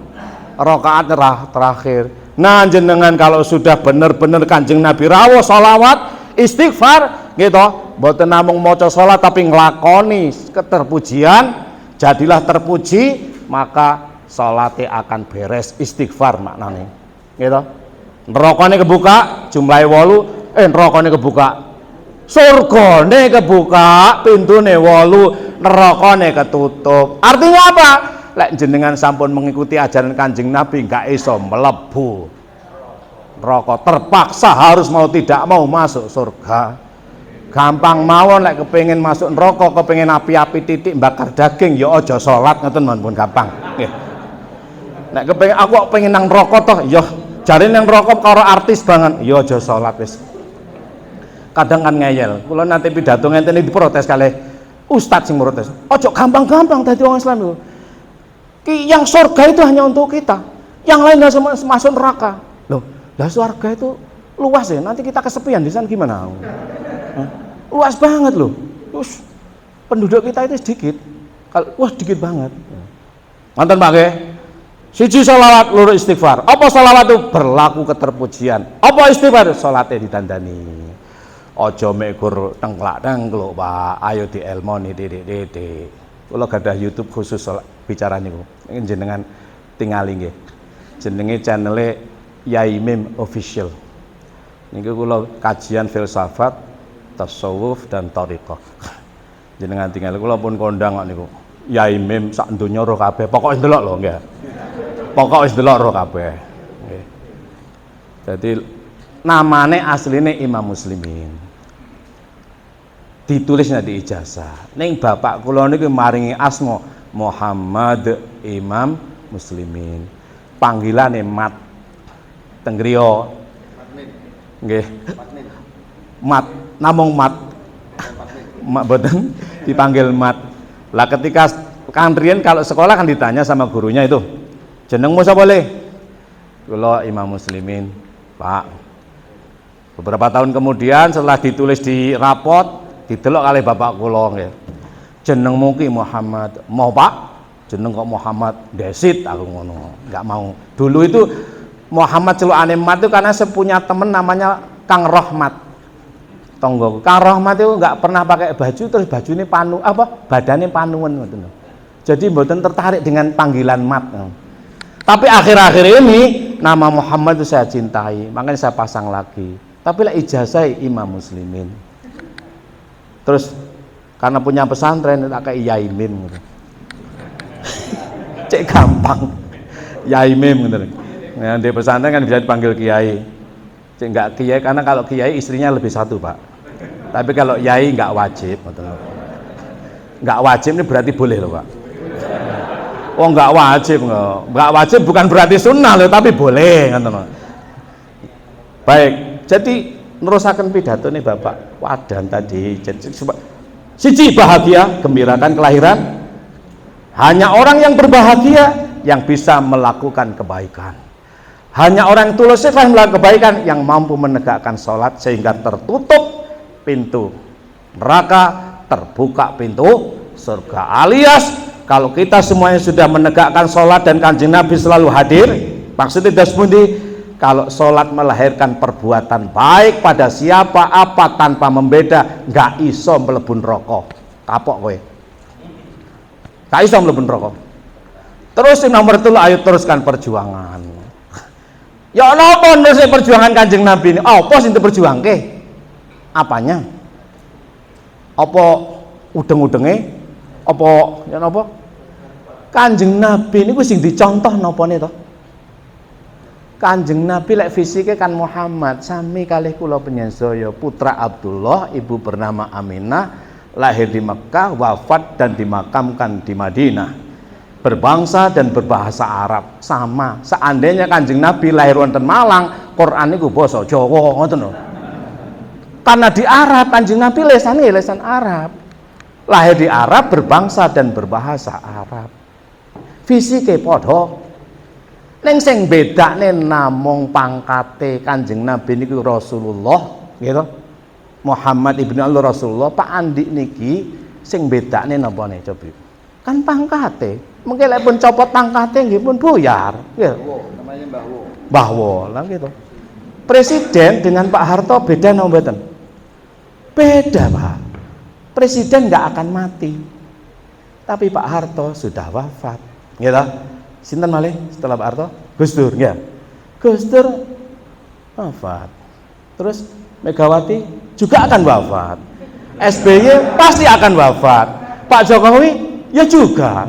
Rakaat terakhir. Nah jenengan kalau sudah benar-benar Kanjeng Nabi rawuh sholawat istighfar gitu, mboten namung maca salat tapi nglakoni keterpujian, jadilah terpuji, maka salatnya akan beres. Istighfar maknane gitu. Nerakane kebuka jumlahe 8, nerakane kebuka, surgane kebuka, pintune 8, nerakane ketutup. Artinya apa? Lek jenengan sampun mengikuti ajaran Kanjeng Nabi gak iso mlebu neraka, terpaksa harus mau tidak mau masuk surga. Gampang mawon lek kepengin masuk neraka, kepengin api-api titik bakar daging ya aja salat ngoten mawon gampang. Nggih. Nek kepengin aku kok pengen nang neraka toh, ya jare nang neraka karo artis banget, ya aja salat wis. Kadang kan ngeyel. Kula nanti pidato ngenten diprotes kalih ustaz sing protes. Ojo gampang-gampang dadi wong Islam itu. Yang surga itu hanya untuk kita. Yang lain harus masuk neraka. Loh, lah surga itu luas ya. Nanti kita kesepian di sana gimana? Luas banget loh. Terus penduduk kita itu sedikit. Wah, sedikit banget. Mantan Pak nggih. Siji sholawat, loro istighfar. Apa sholawat itu berlaku keterpujian. Apa istighfar? Salatnya ditandani. Ojo mekur tengklak-tengkluk Pak. Ayo dielmoni titik-titik. Kula gadah YouTube khusus bicara niku. Jenengan tingali nggih. Jenenge channel Yai Mim Official. Niku kula kajian filsafat, tasawuf dan thariqah. Jenengan tinggal kula pun kondang kok niku. Yai Mim sak donya roh kabeh. Pokoke ndelok lho nggih. Pokoke wis ndelok roh kabeh. Nggih. Dadi namane asline Imam Muslimin. Ditulisnya di ijazah. Ning bapak kula niku maringi asma Muhammad Imam Muslimin. Panggilane Mat. Teng griya. Nggih. Mat, namung Mat. Mak boten dipanggil Mat. Lah ketika kantrian kalau sekolah kan ditanya sama gurunya itu. Jenengmu sapa le? Kula Imam Muslimin, Pak. Beberapa tahun kemudian setelah ditulis di rapot, didelok kali bapak kula nggih. Jenengmu ki Muhammad. Mau Pak? Jeneng kok Muhammad Desit aku ngono. Enggak mau. Dulu itu Muhammad celukane Mat itu karena saya punya temen namanya Kang Rohmat. Tonggo. Kang Rohmat itu enggak pernah pakai baju terus bajune panu badannya panuan ngoten. Jadi mboten tertarik dengan panggilan Mat. Tapi akhir-akhir ini nama Muhammad itu saya cintai, makanya saya pasang lagi. Tapi lah ijazah Imam Muslimin. Terus karena punya pesantren tak kayak Yai Mim gitu. Cek gampang. Yai Mim gitu. Nah, di pesantren kan bisa dipanggil kiai. Cek enggak kiai karena kalau kiai istrinya lebih satu, Pak. Tapi kalau yai enggak wajib, enggak wajib ini berarti boleh loh, Pak. Oh enggak wajib bukan berarti sunnah loh, tapi boleh ngoten. Baik, jadi nerusaken pidato nih Bapak Wadan tadi. Siji bahagia, gembirakan kelahiran. Hanya orang yang berbahagia yang bisa melakukan kebaikan. Hanya orang yang tulus ikhlas melakukan kebaikan yang mampu menegakkan sholat sehingga tertutup pintu neraka, terbuka pintu surga. Alias kalau kita semuanya sudah menegakkan sholat dan Kanjeng Nabi selalu hadir, maksudnya sepundi kalau sholat melahirkan perbuatan baik pada siapa apa tanpa membeda, nggak iso mlebu neraka. Kapok kowe. Nggak iso mlebu neraka. Terus yang nomor 3, ayo teruskan perjuangan. Ya napa terus perjuangan Kanjeng Nabi ini? Apa sing diperjuangke? Apanya? Apa udeng-udenge? Apa ya napa? Kanjeng Nabi niku sing dicontoh napane to? Kanjeng Nabi lek fisike kan Muhammad, sami kalih kula penyensaya putra Abdullah, ibu bernama Aminah, lahir di Mekah, wafat dan dimakamkan di Madinah. Berbangsa dan berbahasa Arab sama. Seandainya Kanjeng Nabi lahir wonten Malang, Quran niku basa Jawa ngoten lho. Karena di Arab Kanjeng Nabi lesane lesan Arab. Lahir di Arab, berbangsa dan berbahasa Arab. Fisike padha. Ning sing bedane namung pangkate Kanjeng Nabi niku Rasulullah, gitu. Muhammad ibnu Allah Rasulullah, Pak Andi niki sing bedane napa nih coba? Kan pangkate. Mungkin lek pun copot pangkate nggih pun buyar, nggih. Namanya Mbah Wo. Mbah Wo lah gitu. Presiden dengan Pak Harto beda napa mboten? Beda, Pak. Presiden nggak akan mati. Tapi Pak Harto sudah wafat. Gitu. Sinten malih setelah Pak Harto? Gus Dur, ya. Gus Dur wafat. Terus Megawati juga akan wafat. SBY pasti akan wafat. Pak Jokowi ya juga.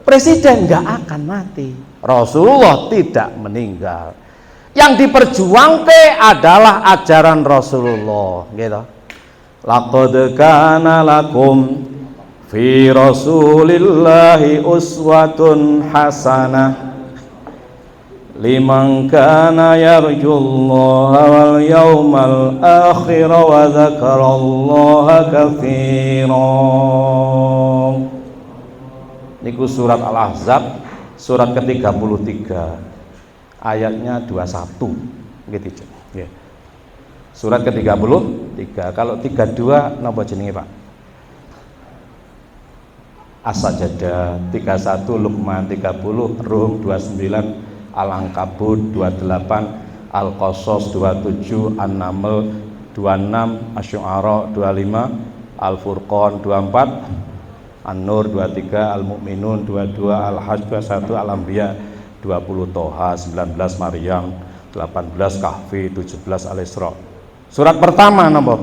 Presiden nggak akan mati. Rasulullah tidak meninggal. Yang diperjuangkan adalah ajaran Rasulullah, gitu. Laqad kana lakum fi Rasulillahi uswatun hasanah liman kana yarjullaha wal yawmal akhir wa dzakarallaha katsiran. Niku surat Al-Ahzab surat ke-33 ayatnya 21 gitu. Ya. Surat ke-33. Kalau 32 napa jenenge, Pak? As-Sajdah 31, Luqman 30, Rum 29, Al-Ankabut 28, Al-Qasas 27, An-Naml 26, Asy-Syu'ara 25, Al-Furqan 24, An-Nur 23, Al-Mu'minun 22, Al-Hajj 21, Al-Anbiya 20, Toha 19, Maryam 18, Kahfi 17, Al-Isra. Surat pertama napa?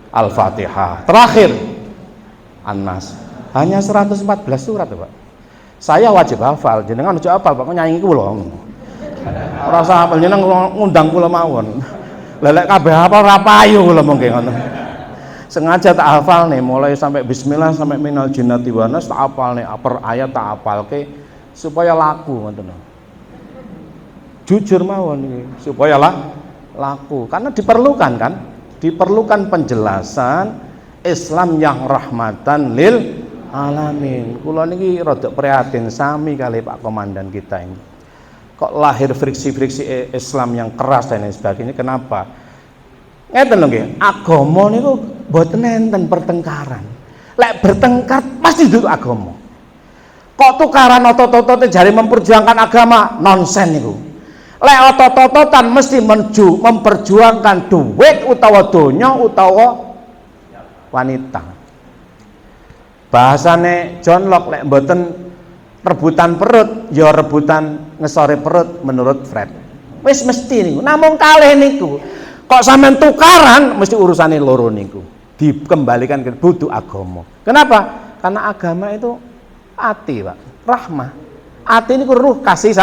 Al-Fatihah. Terakhir An-Nas. Hanya 114 surat, Pak. Saya wajib hafal, jenengan ojo hafal, Pak, nyanyi kula. Ora usah hafal, jenengan ngundang kula mawon. Lelek kabeh hafal ora payu kula mengke ngoten. Sengaja tak hafal nih, mulai sampai bismillah sampai minal jinnati wan nas tak hafal nih, per ayat tak hafalke supaya laku ngoten. Jujur mawon iki, supaya laku. Karena diperlukan kan? Diperlukan penjelasan Islam yang rahmatan lil alamin. Kula niki rada prihatin sami kali Pak Komandan kita ini. Kok lahir friksi-friksi Islam yang keras dan lain sebagainya. Kenapa? Ngeten lho nggih, agama niku mboten enten pertengkaran. Lek bertengkar pasti duduk agama. Kok tukaran otot-otote jari memperjuangkan agama, nonsen niku. Lek otot-ototan mesti memperjuangkan duit utawa donya utawa wanita. Bahasane John Locke lek mboten rebutan perut ya rebutan ngesore perut menurut Fred. Wis mesti niku. Namung kalih niku. Kok sampean tukaran mesti urusane loro niku. Dikembalikan ke butuh agama. Kenapa? Karena agama itu ati, Pak. Rahmah. Ati niku ruh kasih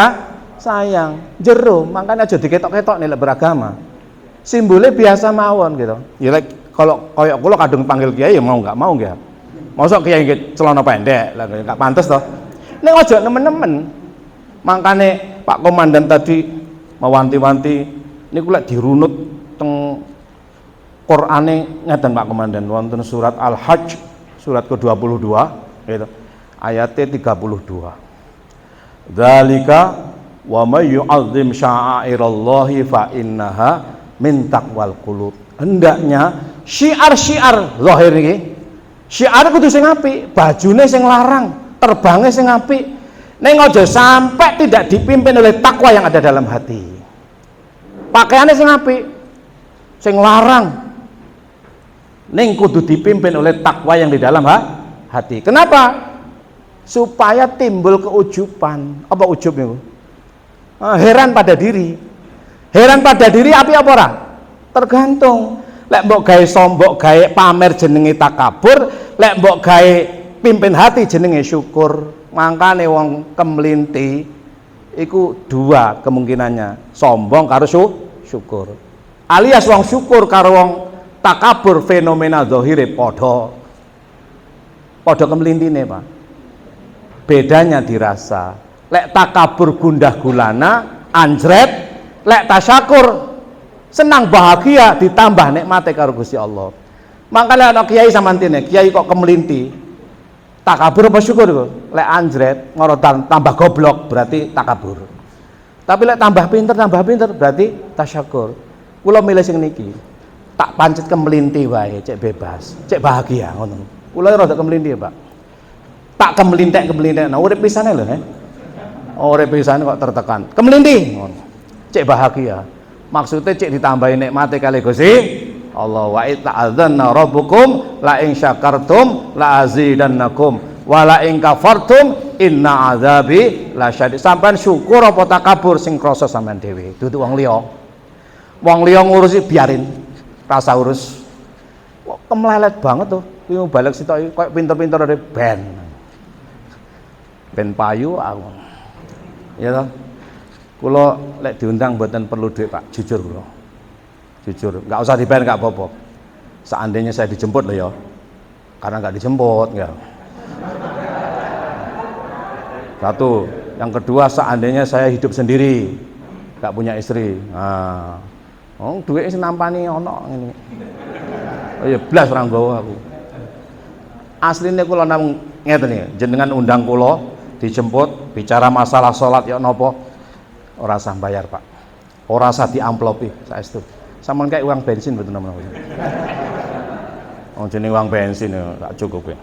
sayang. Jero, makanya aja diketok-ketok nek beragama. Simbole biasa mawon gitu. Ya lek kalau koyok kula kadung panggil kiai ya mau enggak mau nggih. Mosok kiai nggih celana pendek, lah enggak pantes toh. Nek aja nemen-nemen. Makane Pak Komandan tadi mewanti-wanti niku lek dirunut teng Qur'ane ngeten Pak Komandan wonten surat Al-Hajj surat ke-22 gitu. Ayatnya 32. Dzalika wa may yu'azzim sya'airallahi fa innaha min taqwal qulub. Hendaknya syiar-syiar zahir iki. Syiar kudu sing apik, bajune sing larang, terbange sing apik. Ning aja sampai tidak dipimpin oleh takwa yang ada dalam hati. Pakaiannya sing apik, sing larang. Ning kudu dipimpin oleh takwa yang di dalam hati. Kenapa? Supaya timbul keujuban. Apa ujub niku? Heran pada diri. Heran pada diri api apa ora? Tergantung. Lek mbok gawe sombok, gawe pamer jenenge takabur, lek mbok gawe pimpin hati jenenge syukur. Mangkane wong kemlinti iku dua kemungkinannya, sombong karo syukur. Alias wong syukur karo wong takabur fenomena zahire padha kemlintine, Pak. Bedanya dirasa. Lek takabur gundah gulana, anjret, lek tasyakur senang bahagia ditambah nikmate karo Gusti Allah. Makanya anak kiai samantine, kiai kok kemelinti. Takabur apa syukur kok? Lek anjret ngoro tambah goblok berarti takabur. Tapi lek tambah pinter berarti tasyakur. Kula milih sing niki. Tak pancet kemelinti wae, cek bebas, cek bahagia ngono. Kula rada kemelinti, Pak. Tak kemelintek nah urip pisane lho, urip pisane kok tertekan. Kemelinti ngono. Cek bahagia. Maksudnya cek ditambahin nikmate kali Gusti Allah. Wa ta'adzanna rabbukum la in syakartum la azidannakum wa la in kafartum inna azabi lasyadid. Sampean syukur apa takabur sing krasa sampean dhewe, dudu wong liya. Wong liya ngurusi biarin, rasa urus. Kok kemlelet banget tuh. Iki balik sitok koyo pinter-pinter dari ben payu aku. Ya toh. Kula lek diundang mboten perlu duit, Pak, jujur kula. Jujur, enggak usah dibayar enggak apa-apa. seandainya saya dijemput loh ya, karena nggak dijemput ya. Satu, yang kedua seandainya saya hidup sendiri, nggak punya istri, nah, duit sing nampani ono ngene. Oh ya blas ora nggawa aku. Asline kula namung ngeten iki, jenengan undang kula dijemput bicara masalah salat ya napa ora usah bayar, Pak. Ora usah diamplopi saestu. Sampun kayak uang bensin mboten napa. Oh jenenge uang bensin ya tak cukup ya.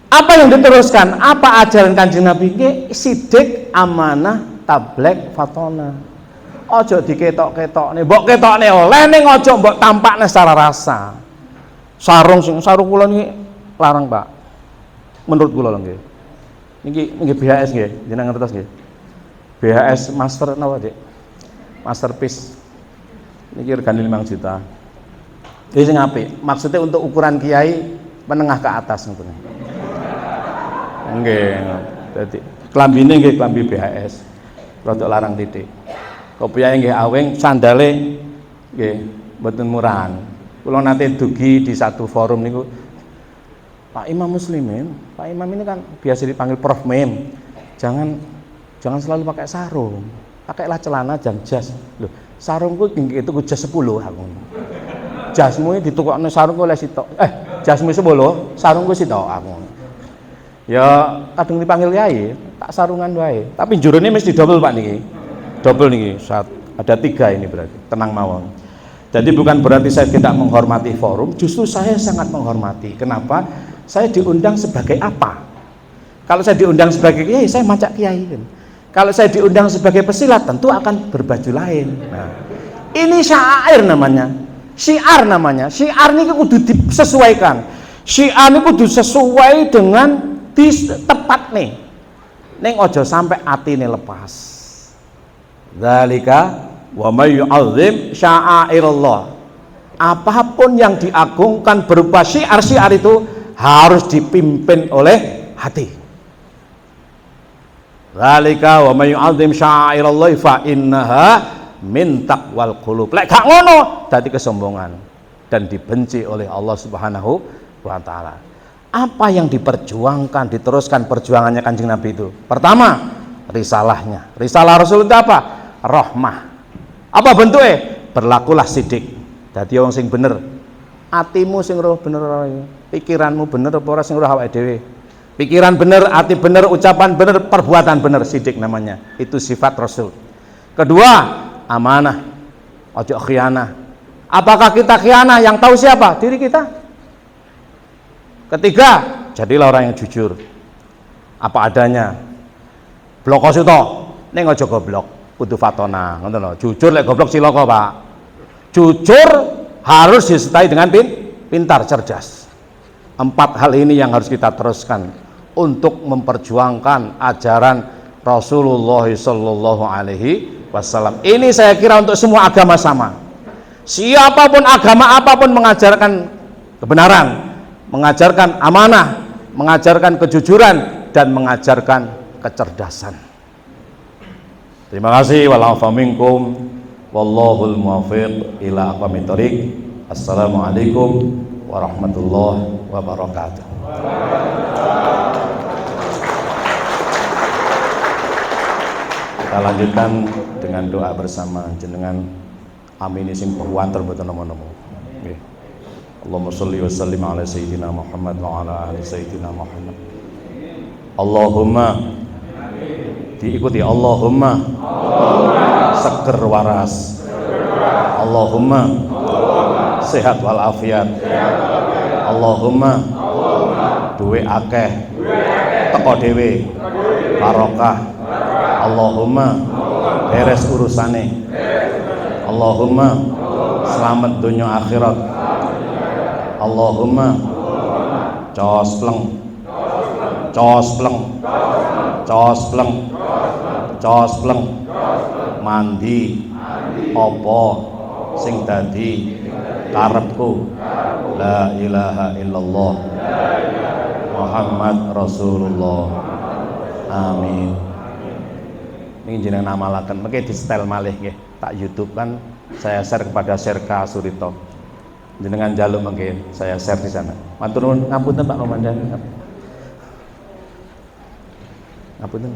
Apa yang diteruskan? Apa ajaran Kanjeng Nabi? Nggih sidik, amanah, tabligh, fatona. Ojo diketok-ketokne, mbok ketokne oleh ning ojo mbok tampakne secara rasa. Sarung kula niki larang, Pak. Menurut kula lho nggih. Niki BHS nggih, jenengan ngertos nggih. BHS master napa, Dik? Masterpiece. Niki regane 5 juta. Iki sing apik. Maksudnya untuk ukuran kiai menengah ke atas ngoten. Nggih. Dadi klambine nggih klambi BHS. Rodok larang titik. Kopiahe nggih aweng, sandale nggih mboten murahan. Kula nate dugi di satu forum niku. Pak Imam Muslimin, Pak Imam ini kan biasa dipanggil Prof Mem. Jangan selalu pakai sarung. Pakailah celana dan jas. Loh, sarungku tinggi itu jas 10 aku. Jasmu ditukokne sarungku oleh sitok. Jasmu 10, sarungku sitok aku. Ya kadung dipanggil kiai, tak sarungan wae. Tapi jurune mesti double Pak niki. Double niki. Ada 3 ini berarti. Tenang mawon. Jadi bukan berarti saya tidak menghormati forum, justru saya sangat menghormati. Kenapa? Saya diundang sebagai apa? Kalau saya diundang sebagai kiai, saya macak kiai kan. Kalau saya diundang sebagai pesilat, tentu akan berbaju lain. Nah, ini syair namanya, syiar namanya. Syiar ini kudu disesuaikan. Syiar ini kudu sesuai dengan tepat nih. Neng ojo sampai atine lepas. Dzalika wa may yu'azzim sya'airallah. Apapun yang diagungkan berupa syiar-syiar itu harus dipimpin oleh hati. Dzalika wa may yu'azzim sya'airallah fa innaha min taqwal qulub. Lek gak ngono dadi kesombongan dan dibenci oleh Allah Subhanahu wa taala. Apa yang diperjuangkan, diteruskan perjuangannya Kanjeng Nabi itu? Pertama, risalahnya. Risalah Rasul itu apa? Rahmah. Apa bentuknya? Berlakulah sidik. Dadi wong sing bener. Atimu sing roh bener ora ya. Pikiranmu bener apa ora sing roh awake dhewe. Pikiran bener, ati bener, ucapan bener, perbuatan bener, sidik namanya. Itu sifat Rasul. Kedua, amanah. Ojo khianah. Apakah kita khianah? Yang tahu siapa? Diri kita. Ketiga, jadilah orang yang jujur. Apa adanya. Bloko suto, ning aja goblok. Kudu fatona, ngoten lho. Jujur lek goblok cilaka, Pak. Jujur harus disertai dengan pintar, cerdas. 4 hal ini yang harus kita teruskan untuk memperjuangkan ajaran Rasulullah sallallahu alaihi wasallam. Ini saya kira untuk semua agama sama. Siapapun agama apapun mengajarkan kebenaran, mengajarkan amanah, mengajarkan kejujuran dan mengajarkan kecerdasan. Terima kasih. Wa'alaikum minkum wallahul muwaffiq ila aqwamit thoriq. Assalamualaikum warahmatullahi wabarakatuh. Kita lanjutkan dengan doa bersama jenengan amin sing puwanter mboten napa-napa. Nggih. Allahumma sholli wa sallim ala sayyidina Muhammad wa ala ali sayyidina Muhammad. Allahumma diikuti Allahumma seger waras. Allahumma sehat walafiat. Allahumma duwe akeh teko dhewe barokah. Allahumma beres urusane. Allahumma selamat dunia akhirat. Allahumma cospleng mandi apa sing dadi karepku. La ilaha illallah Muhammad Rasulullah. Amin. Ini jenengan namalaken mengke di setel malih nggih. Tak YouTube kan saya share kepada Serka Surito. Jenengan jaluk mungkin saya share di sana. Matur nuwun ngapunten Pak Komandan. Ngapunten.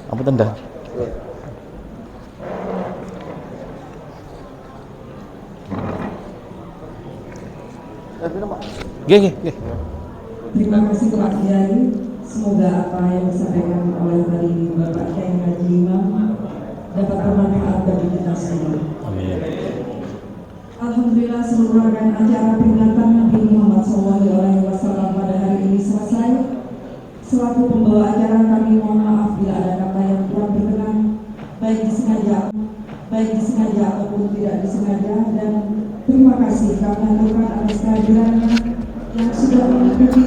Ngapunten dah. Nggih. Terima kasih Pak Kiai. Semoga apa yang disampaikan oleh tadi Bapak Kiai Haji Imam dapat bermanfaat bagi kita semua. Amin. Alhamdulillah seluruh rangkaian acara peringatan Nabi Muhammad SAW pada hari ini selesai. Selaku pembawa acara kami mohon maaf bila ada kata yang kurang berkenan, baik disengaja ataupun tidak disengaja, dan terima kasih kami aturkan atas kehadirannya yang sudah mengikuti